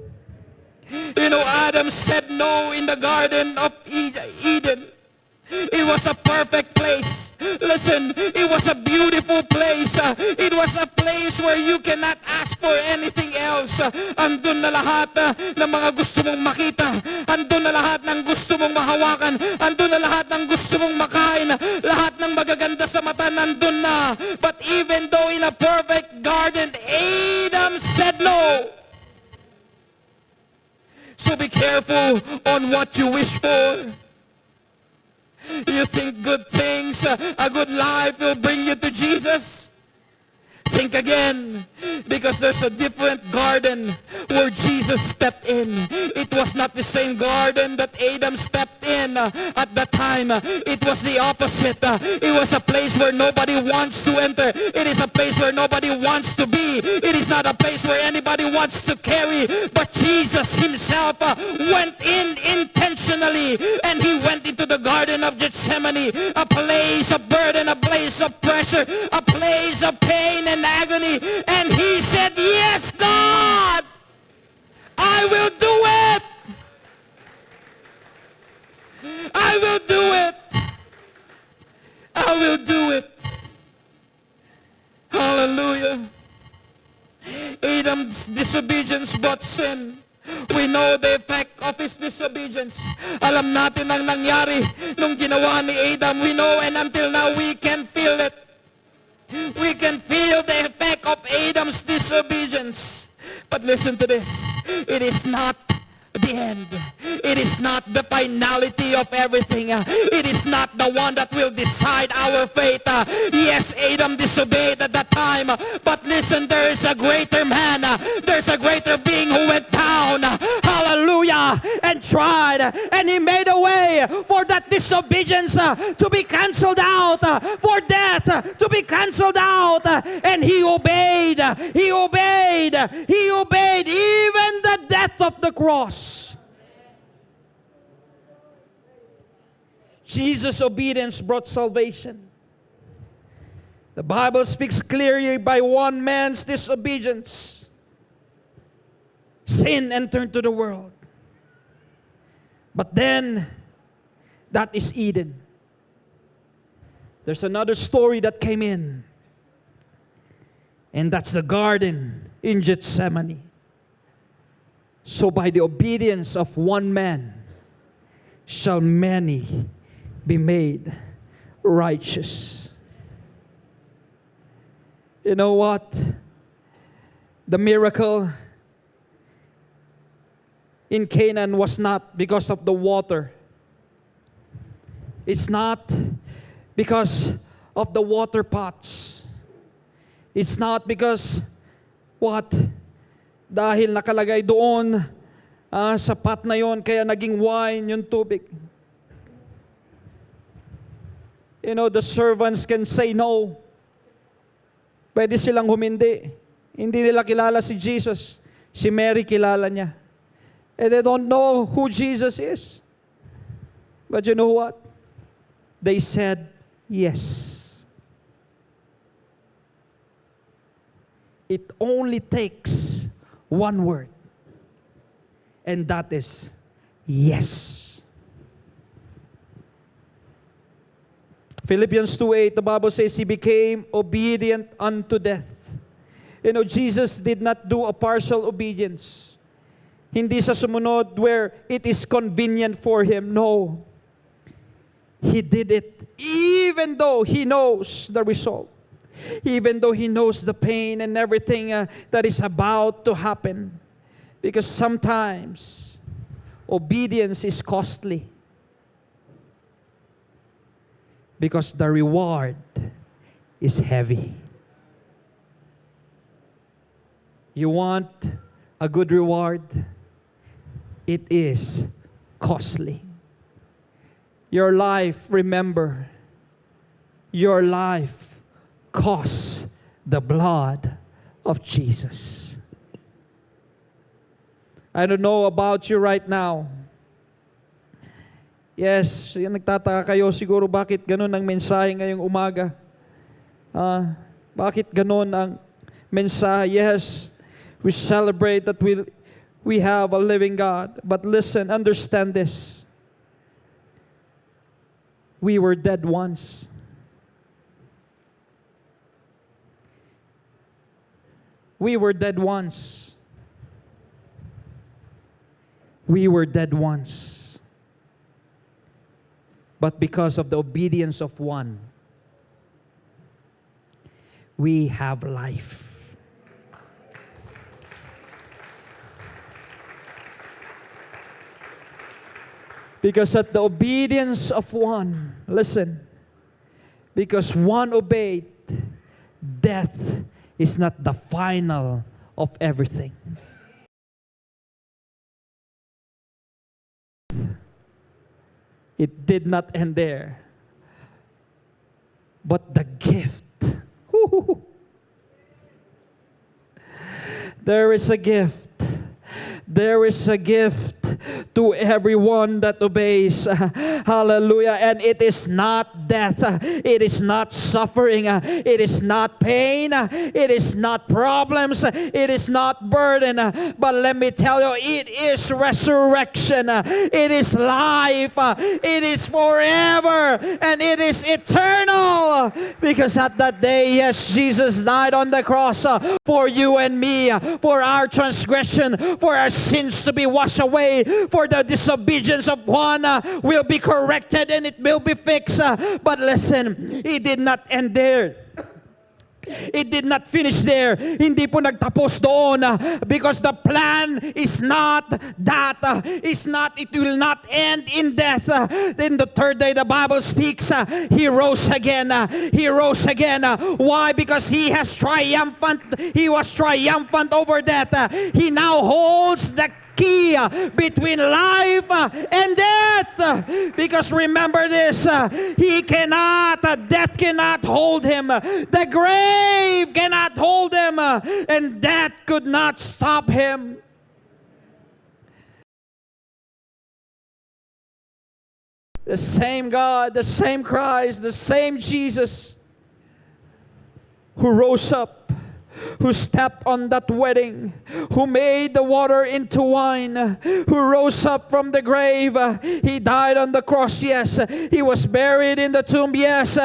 You know, Adam said no in the Garden of Eden. It was a perfect place. Listen, it was a beautiful place. It was a place where you cannot ask for anything else. Andun na lahat ng mga gusto mong makita. Andun na lahat ng gusto mong mahawakan. Andun na lahat ng gusto mong makain. Lahat ng magaganda sa mata nandun na. But even though in a perfect garden, Adam said no. So be careful on what you wish for. You think good things, a good life will bring you to Jesus? Think again, because there's a different garden where Jesus stepped in. It was not the same garden that Adam stepped in at that time. It was the opposite. It was a place where nobody wants to enter. It is a place where nobody wants to be. It is not a place where anybody wants to carry. But Jesus himself went in intentionally, and he went into the Garden of Gethsemane, a place of burden, a place of pressure, a place of pain and agony. And he said, yes, God, I will do it. I will do it. I will do it. Hallelujah. Adam's disobedience brought sin. We know the effect of his disobedience. Alam natin ang nangyari nung ginawa ni Adam. We know, and until now we can feel it. We can feel the effect of Adam's disobedience. But listen to this. It is not the end. It is not the finality of everything. It is not the one that will decide our fate. Yes, Adam disobeyed at that time. But listen, there is a greater man. There's a greater being who went down. Hallelujah. And tried. And he made a way for that disobedience to be canceled out. For death to be canceled out. And he obeyed. He obeyed. He obeyed even the death of the cross. Jesus' obedience brought salvation. The Bible speaks clearly, by one man's disobedience, sin entered to the world. But then, that is Eden. There's another story that came in. And that's the garden in Gethsemane. So by the obedience of one man, shall many be made righteous. You know what? The miracle in Canaan was not because of the water. It's not because of the water pots. It's not because what? Dahil nakalagay doon sa pot na yon, kaya naging wine yung tubig. The servants can say no. Pwede silang humindi. Hindi nila kilala si Jesus. Si Mary kilala niya. And they don't know who Jesus is. But you know what? They said yes. It only takes one word. And that is yes. Philippians 2:8, the Bible says, He became obedient unto death. Jesus did not do a partial obedience. Hindi sa sumunod where it is convenient for Him. No. He did it even though He knows the result. Even though He knows the pain and everything that is about to happen. Because sometimes obedience is costly. Because the reward is heavy. You want a good reward? It is costly. Your life, remember, your life costs the blood of Jesus. I don't know about you right now. Yes, nagtataka kayo siguro bakit ganun ang mensahe ngayong umaga. Bakit ganun ang mensahe? Yes, we celebrate that we have a living God. But listen, understand this. We were dead once. We were dead once. We were dead once. But because of the obedience of one, we have life. Because at the obedience of one, listen, because one obeyed, death is not the final of everything. It did not end there. But the gift. There is a gift. There is a gift to everyone that obeys. Hallelujah. And it is not death. It is not suffering. It is not pain. It is not problems. It is not burden. But let me tell you, it is resurrection. It is life. It is forever. And it is eternal. Because at that day, yes, Jesus died on the cross for you and me, for our transgression, for our sins to be washed away, for the disobedience of one will be corrected and it will be fixed. But listen, it did not end there. It did not finish there. Hindi po nagtapos doon because the plan is not that. It will not end in death. Then the third day the Bible speaks, He rose again. He rose again. Why? Because He has triumphant. He was triumphant over death. He now holds the key between life and death. Because remember this, death cannot hold Him. The grave cannot hold Him. And death could not stop Him. The same God, the same Christ, the same Jesus who rose up, who stepped on that wedding, who made the water into wine, who rose up from the grave. He died on the cross, yes. He was buried in the tomb, yes.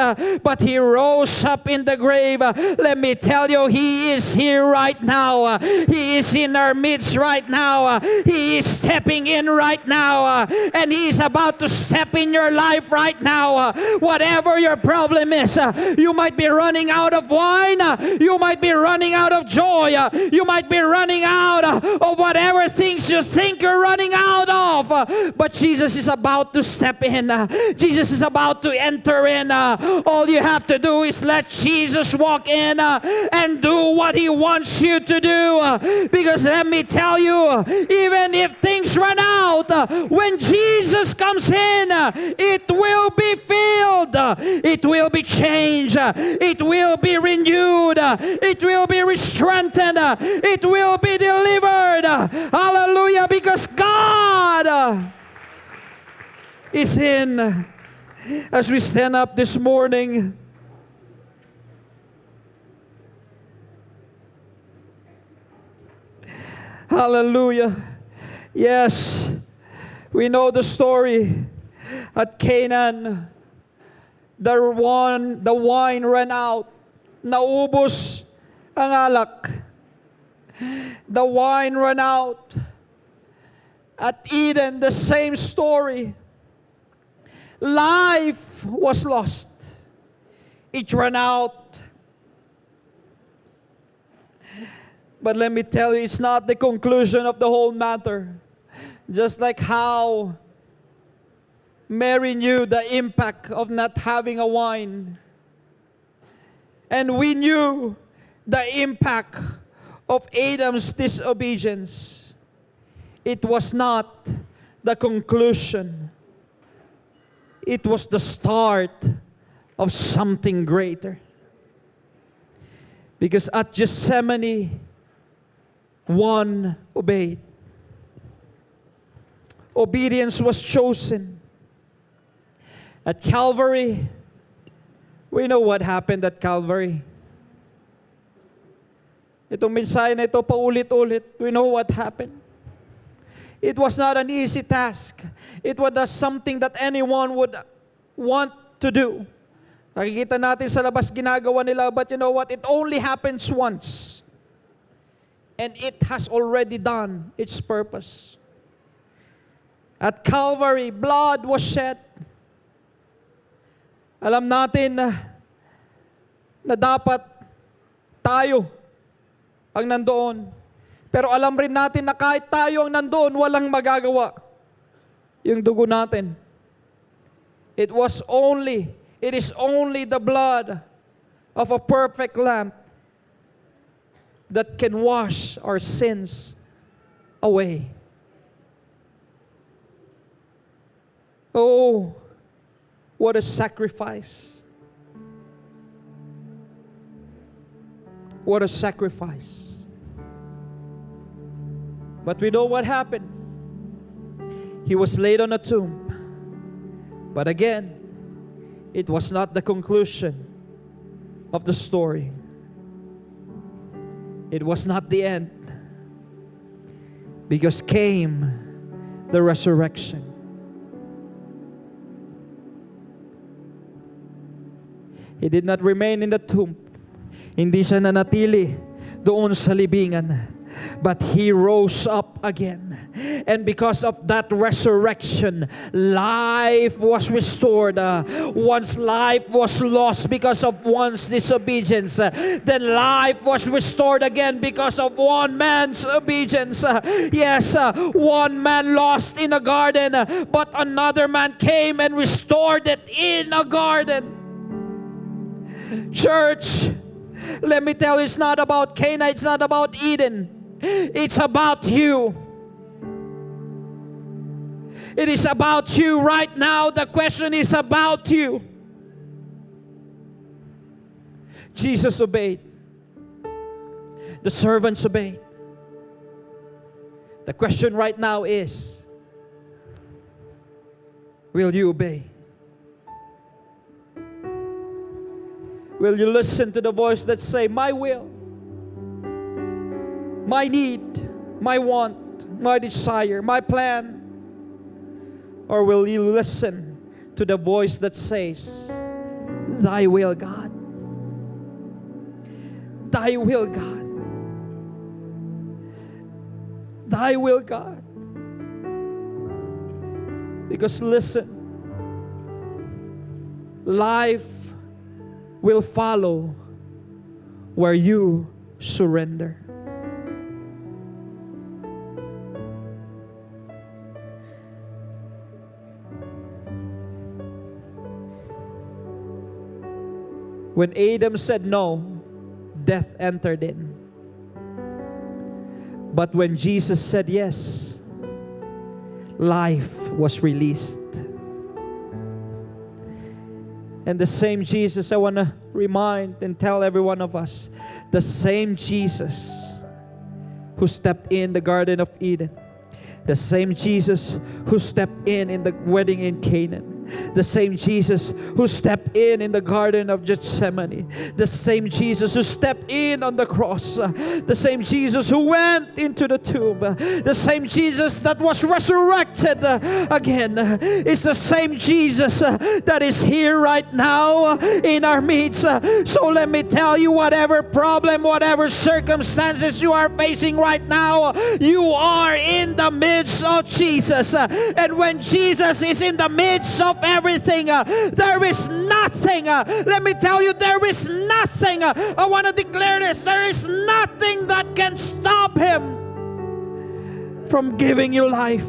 But He rose up in the grave. Let me tell you, He is here right now. He is in our midst right now. He is stepping in right now. And He is about to step in your life right now. Whatever your problem is, you might be running out of wine. You might be running out of joy. You might be running out of whatever things you think you're running out of. But Jesus is about to step in. Jesus is about to enter in. All you have to do is let Jesus walk in and do what He wants you to do. Because let me tell you, even if things run out, when Jesus comes in, it will be filled. healed. It will be changed. It will be renewed. It will be strengthened. It will be delivered. Hallelujah, because God is in. As we stand up this morning, hallelujah. Yes, we know the story. At Canaan, the wine ran out. Naubos ang alak. The wine ran out. At Eden, the same story. Life was lost. It ran out. But let me tell you, it's not the conclusion of the whole matter. Just like how Mary knew the impact of not having a wine. And we knew the impact of Adam's disobedience. It was not the conclusion. It was the start of something greater. Because at Gethsemane, one obeyed. Obedience was chosen. At Calvary, we know what happened at Calvary. Itong mensahe na ito paulit-ulit. We know what happened. It was not an easy task. It was not something that anyone would want to do. Nakikita natin sa labas ginagawa nila, but you know what? It only happens once. And it has already done its purpose. At Calvary, blood was shed. Alam natin na dapat tayo ang nandoon. Pero alam rin natin na kahit tayo ang nandoon, walang magagawa. Yung dugo natin. It is only the blood of a perfect lamb that can wash our sins away. Oh, what a sacrifice. What a sacrifice. But we know what happened. He was laid on a tomb. But again, it was not the conclusion of the story. It was not the end. Because came the resurrection. He did not remain in the tomb. Hindi siya nanatili doon sa libingan. But He rose up again. And because of that resurrection, life was restored. Once life was lost because of one's disobedience, then life was restored again because of one man's obedience. Yes, one man lost in a garden, but another man came and restored it in a garden. Church, let me tell you, it's not about Canaan, it's not about Eden. It's about you. It is about you right now. The question is about you. Jesus obeyed. The servants obeyed. The question right now is, will you obey? Will you listen to the voice that say, my will, my need, my want, my desire, my plan? Or will you listen to the voice that says, thy will, God. Thy will, God. Thy will, God. Because listen, life will follow where you surrender. When Adam said no, death entered in. But when Jesus said yes, life was released. And the same Jesus, I want to remind and tell every one of us, the same Jesus who stepped in the Garden of Eden, the same Jesus who stepped in the wedding in Canaan, the same Jesus who stepped in the Garden of Gethsemane, the same Jesus who stepped in on the cross, the same Jesus who went into the tomb, the same Jesus that was resurrected again, is the same Jesus that is here right now in our midst. So let me tell you, whatever problem, whatever circumstances you are facing right now, you are in the midst of Jesus. And when Jesus is in the midst of everything, there is nothing, let me tell you, there is nothing, I want to declare this, there is nothing that can stop Him from giving you life,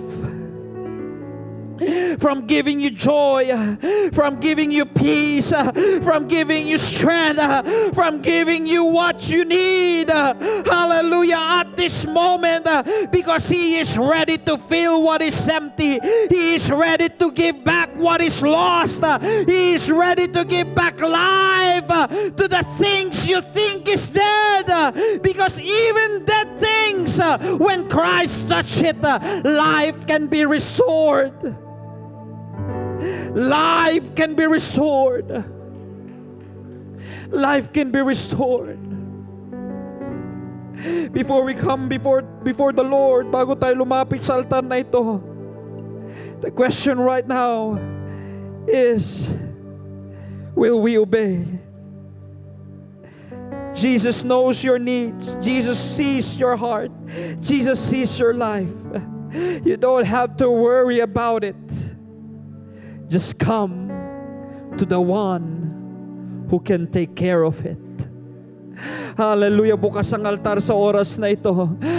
from giving you joy, from giving you peace, from giving you strength, from giving you what you need. Hallelujah. At this moment, because He is ready to fill what is empty. He is ready to give back what is lost. He is ready to give back life to the things you think is dead. Because even dead things, when Christ touches it, life can be restored. Life can be restored. Life can be restored. Before we come before the Lord, bago tayo lumapit sa altar na ito, the question right now is, will we obey? Jesus knows your needs. Jesus sees your heart. Jesus sees your life. You don't have to worry about it. Just come to the one who can take care of it. Hallelujah. Bukas ang altar sa oras na ito.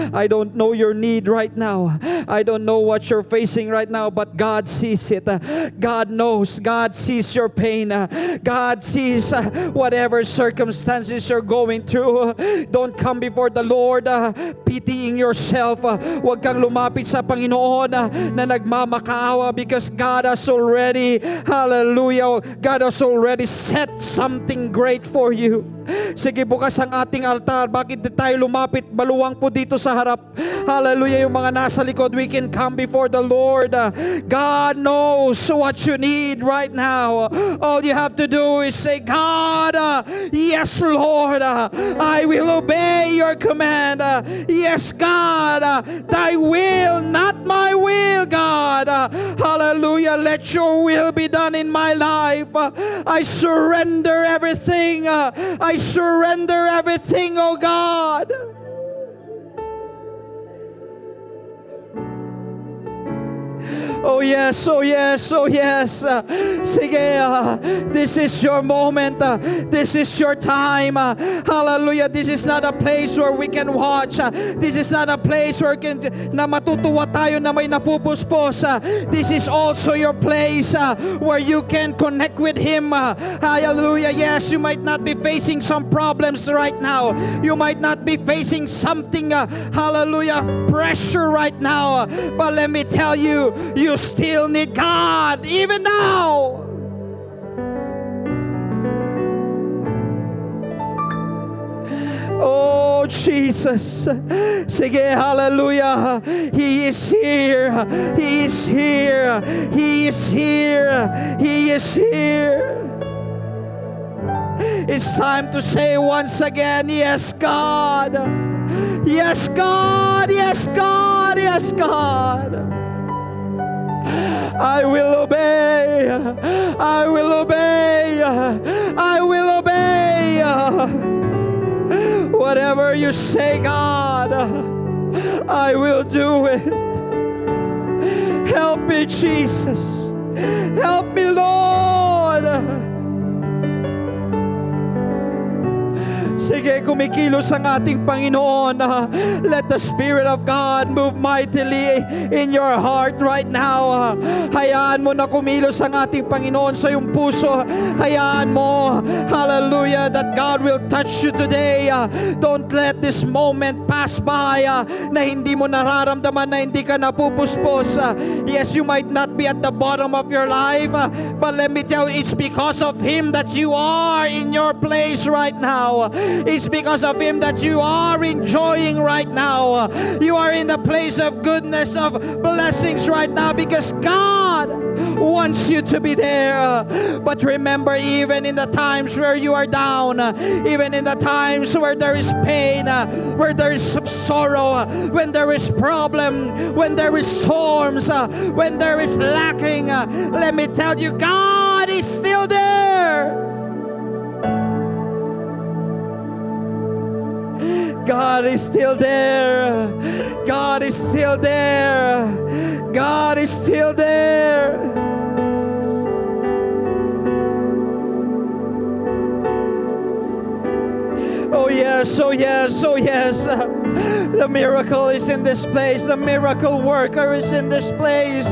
I don't know your need right now. I don't know what you're facing right now, but God sees it. God knows. God sees your pain. God sees whatever circumstances you're going through. Don't come before the Lord pitying yourself. Huwag kang lumapit sa Panginoon na nagmamakaawa, because God has already, hallelujah, God has already set something great for you. Sige, bukas ang ating altar. Bakit di tayo lumapit? Baluwang po dito sa harap. Hallelujah. Yung mga nasa likod, we can come before the Lord. God knows what you need right now. All you have to do is say, God, yes, Lord, I will obey your command. Yes, God, thy will, not my will, God. Hallelujah. Let your will be done in my life. I surrender everything. I surrender everything, oh God. Oh yes, oh yes, oh yes. Sige, this is your moment. This is your time. Hallelujah. This is not a place where we can watch. This is not a place where na matutuwa tayo na may napupuspos. This is also your place where you can connect with Him. Hallelujah. Yes, you might not be facing some problems right now. You might not be facing something, hallelujah, pressure right now. But let me tell you, you still need God even now. Oh, Jesus. Sige, hallelujah. He is here. He is here. He is here. He is here. It's time to say once again, yes, God. Yes, God. Yes, God. Yes, God. I will obey. I will obey. I will obey. Whatever you say, God, I will do it. Help me, Jesus. Help me, Lord. Sige, Sige, kumikilos ang ating Panginoon. Let the Spirit of God move mightily in your heart right now. Hayaan mo na kumilos ang ating Panginoon sa iyong puso. Hayaan mo, hallelujah, that God will touch you today. Don't let this moment pass by na hindi mo nararamdaman na hindi ka napupuspos. Yes, you might not be at the bottom of your life, but let me tell you, it's because of Him that you are in your place right now. It's because of Him that you are enjoying right now. You are in the place of goodness, of blessings right now, because God wants you to be there. But remember, even in the times where you are down, even in the times where there is pain, where there is sorrow, when there is problem, when there is storms, when there is lacking, let me tell you, God is still there. God is still there. God is still there. God is still there. Oh yes, oh yes, oh yes. The miracle is in this place. The miracle worker is in this place.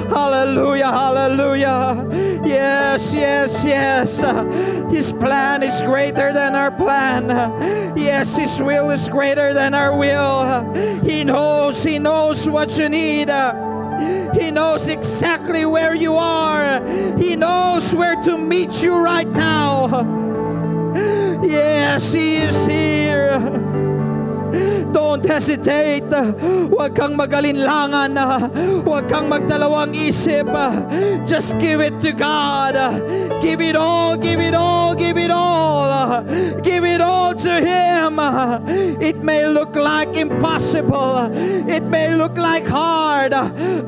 Hallelujah, hallelujah. Yes, yes, yes. His plan is greater than our plan. Yes, His will is greater than our will. He knows what you need. He knows exactly where you are. He knows where to meet you right now. Yes, He is here. Don't hesitate. Huwag kang mag-alinlangan. Huwag kang magdalawang isip. Just give it to God. Give it all, give it all, give it all. Give it all to Him. It may look like impossible. It may look like hard.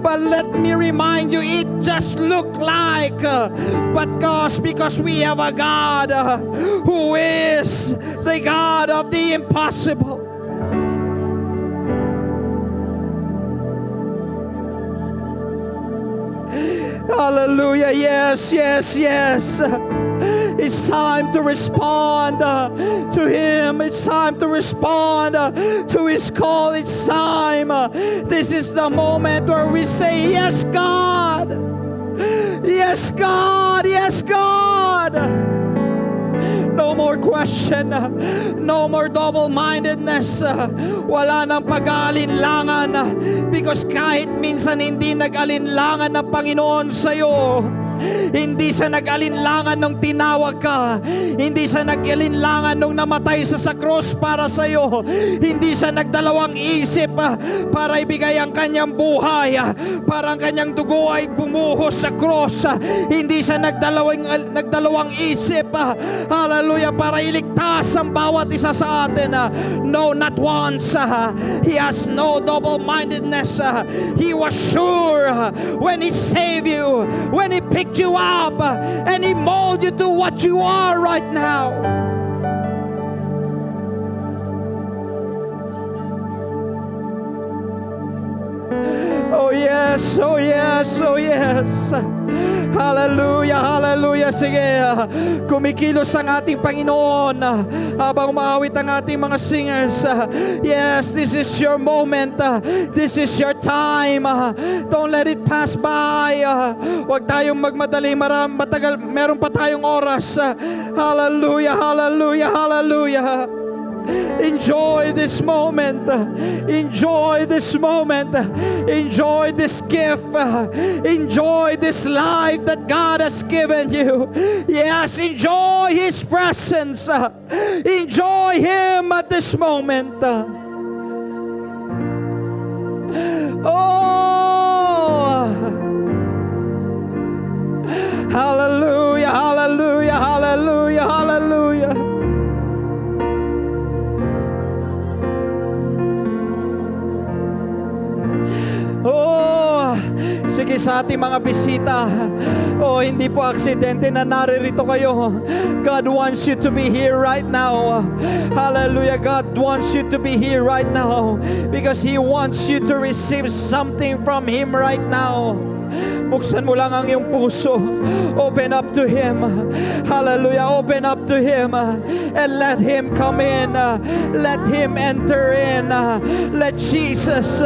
But let me remind you, it just look like. But because we have a God who is the God of the impossible. Hallelujah. Yes, yes, yes. It's time to respond to Him. It's time to respond to His call. It's time. This is the moment where we say, yes, God. Yes, God. Yes, God. No more question. No more double-mindedness. Wala nang pag-aalinlangan. Because kahit minsan hindi nag-alinlangan ng Panginoon sa'yo, hindi siya nag-alinlangan nung tinawag ka. Hindi siya nag-alinlangan nung namatay sa cross para sa iyo. Hindi siya nagdalawang isip para ibigay ang kanyang buhay, para ang kanyang dugo ay bumuhos sa cross. Hindi siya nagdalawang isip, hallelujah, para iligtas ang bawat isa sa atin. No, not once. He has no double-mindedness. He was sure when He saved you, when He picked you up, and He molded you to what you are right now. Oh yes, oh yes, oh yes. Hallelujah, hallelujah. Sige, kumikilos ang ating Panginoon habang umaawit ang ating mga singers. Yes, this is your moment. This is your time. Don't let it pass by. Huwag tayong magmadali. Matagal, meron pa tayong oras. Hallelujah, hallelujah, hallelujah. Enjoy this moment. Enjoy this moment. Enjoy this gift. Enjoy this life that God has given you. Yes, enjoy His presence. Enjoy Him at this moment. Oh! Hallelujah, hallelujah, hallelujah, hallelujah. Oh, sige sa ating mga bisita. Oh, hindi po aksidente na naririto kayo. God wants you to be here right now. Hallelujah. God wants you to be here right now because He wants you to receive something from Him right now. Buksan mo lang ang iyong puso. Open up to Him. Hallelujah. Open up to Him. And let Him come in. Let Him enter in. Let Jesus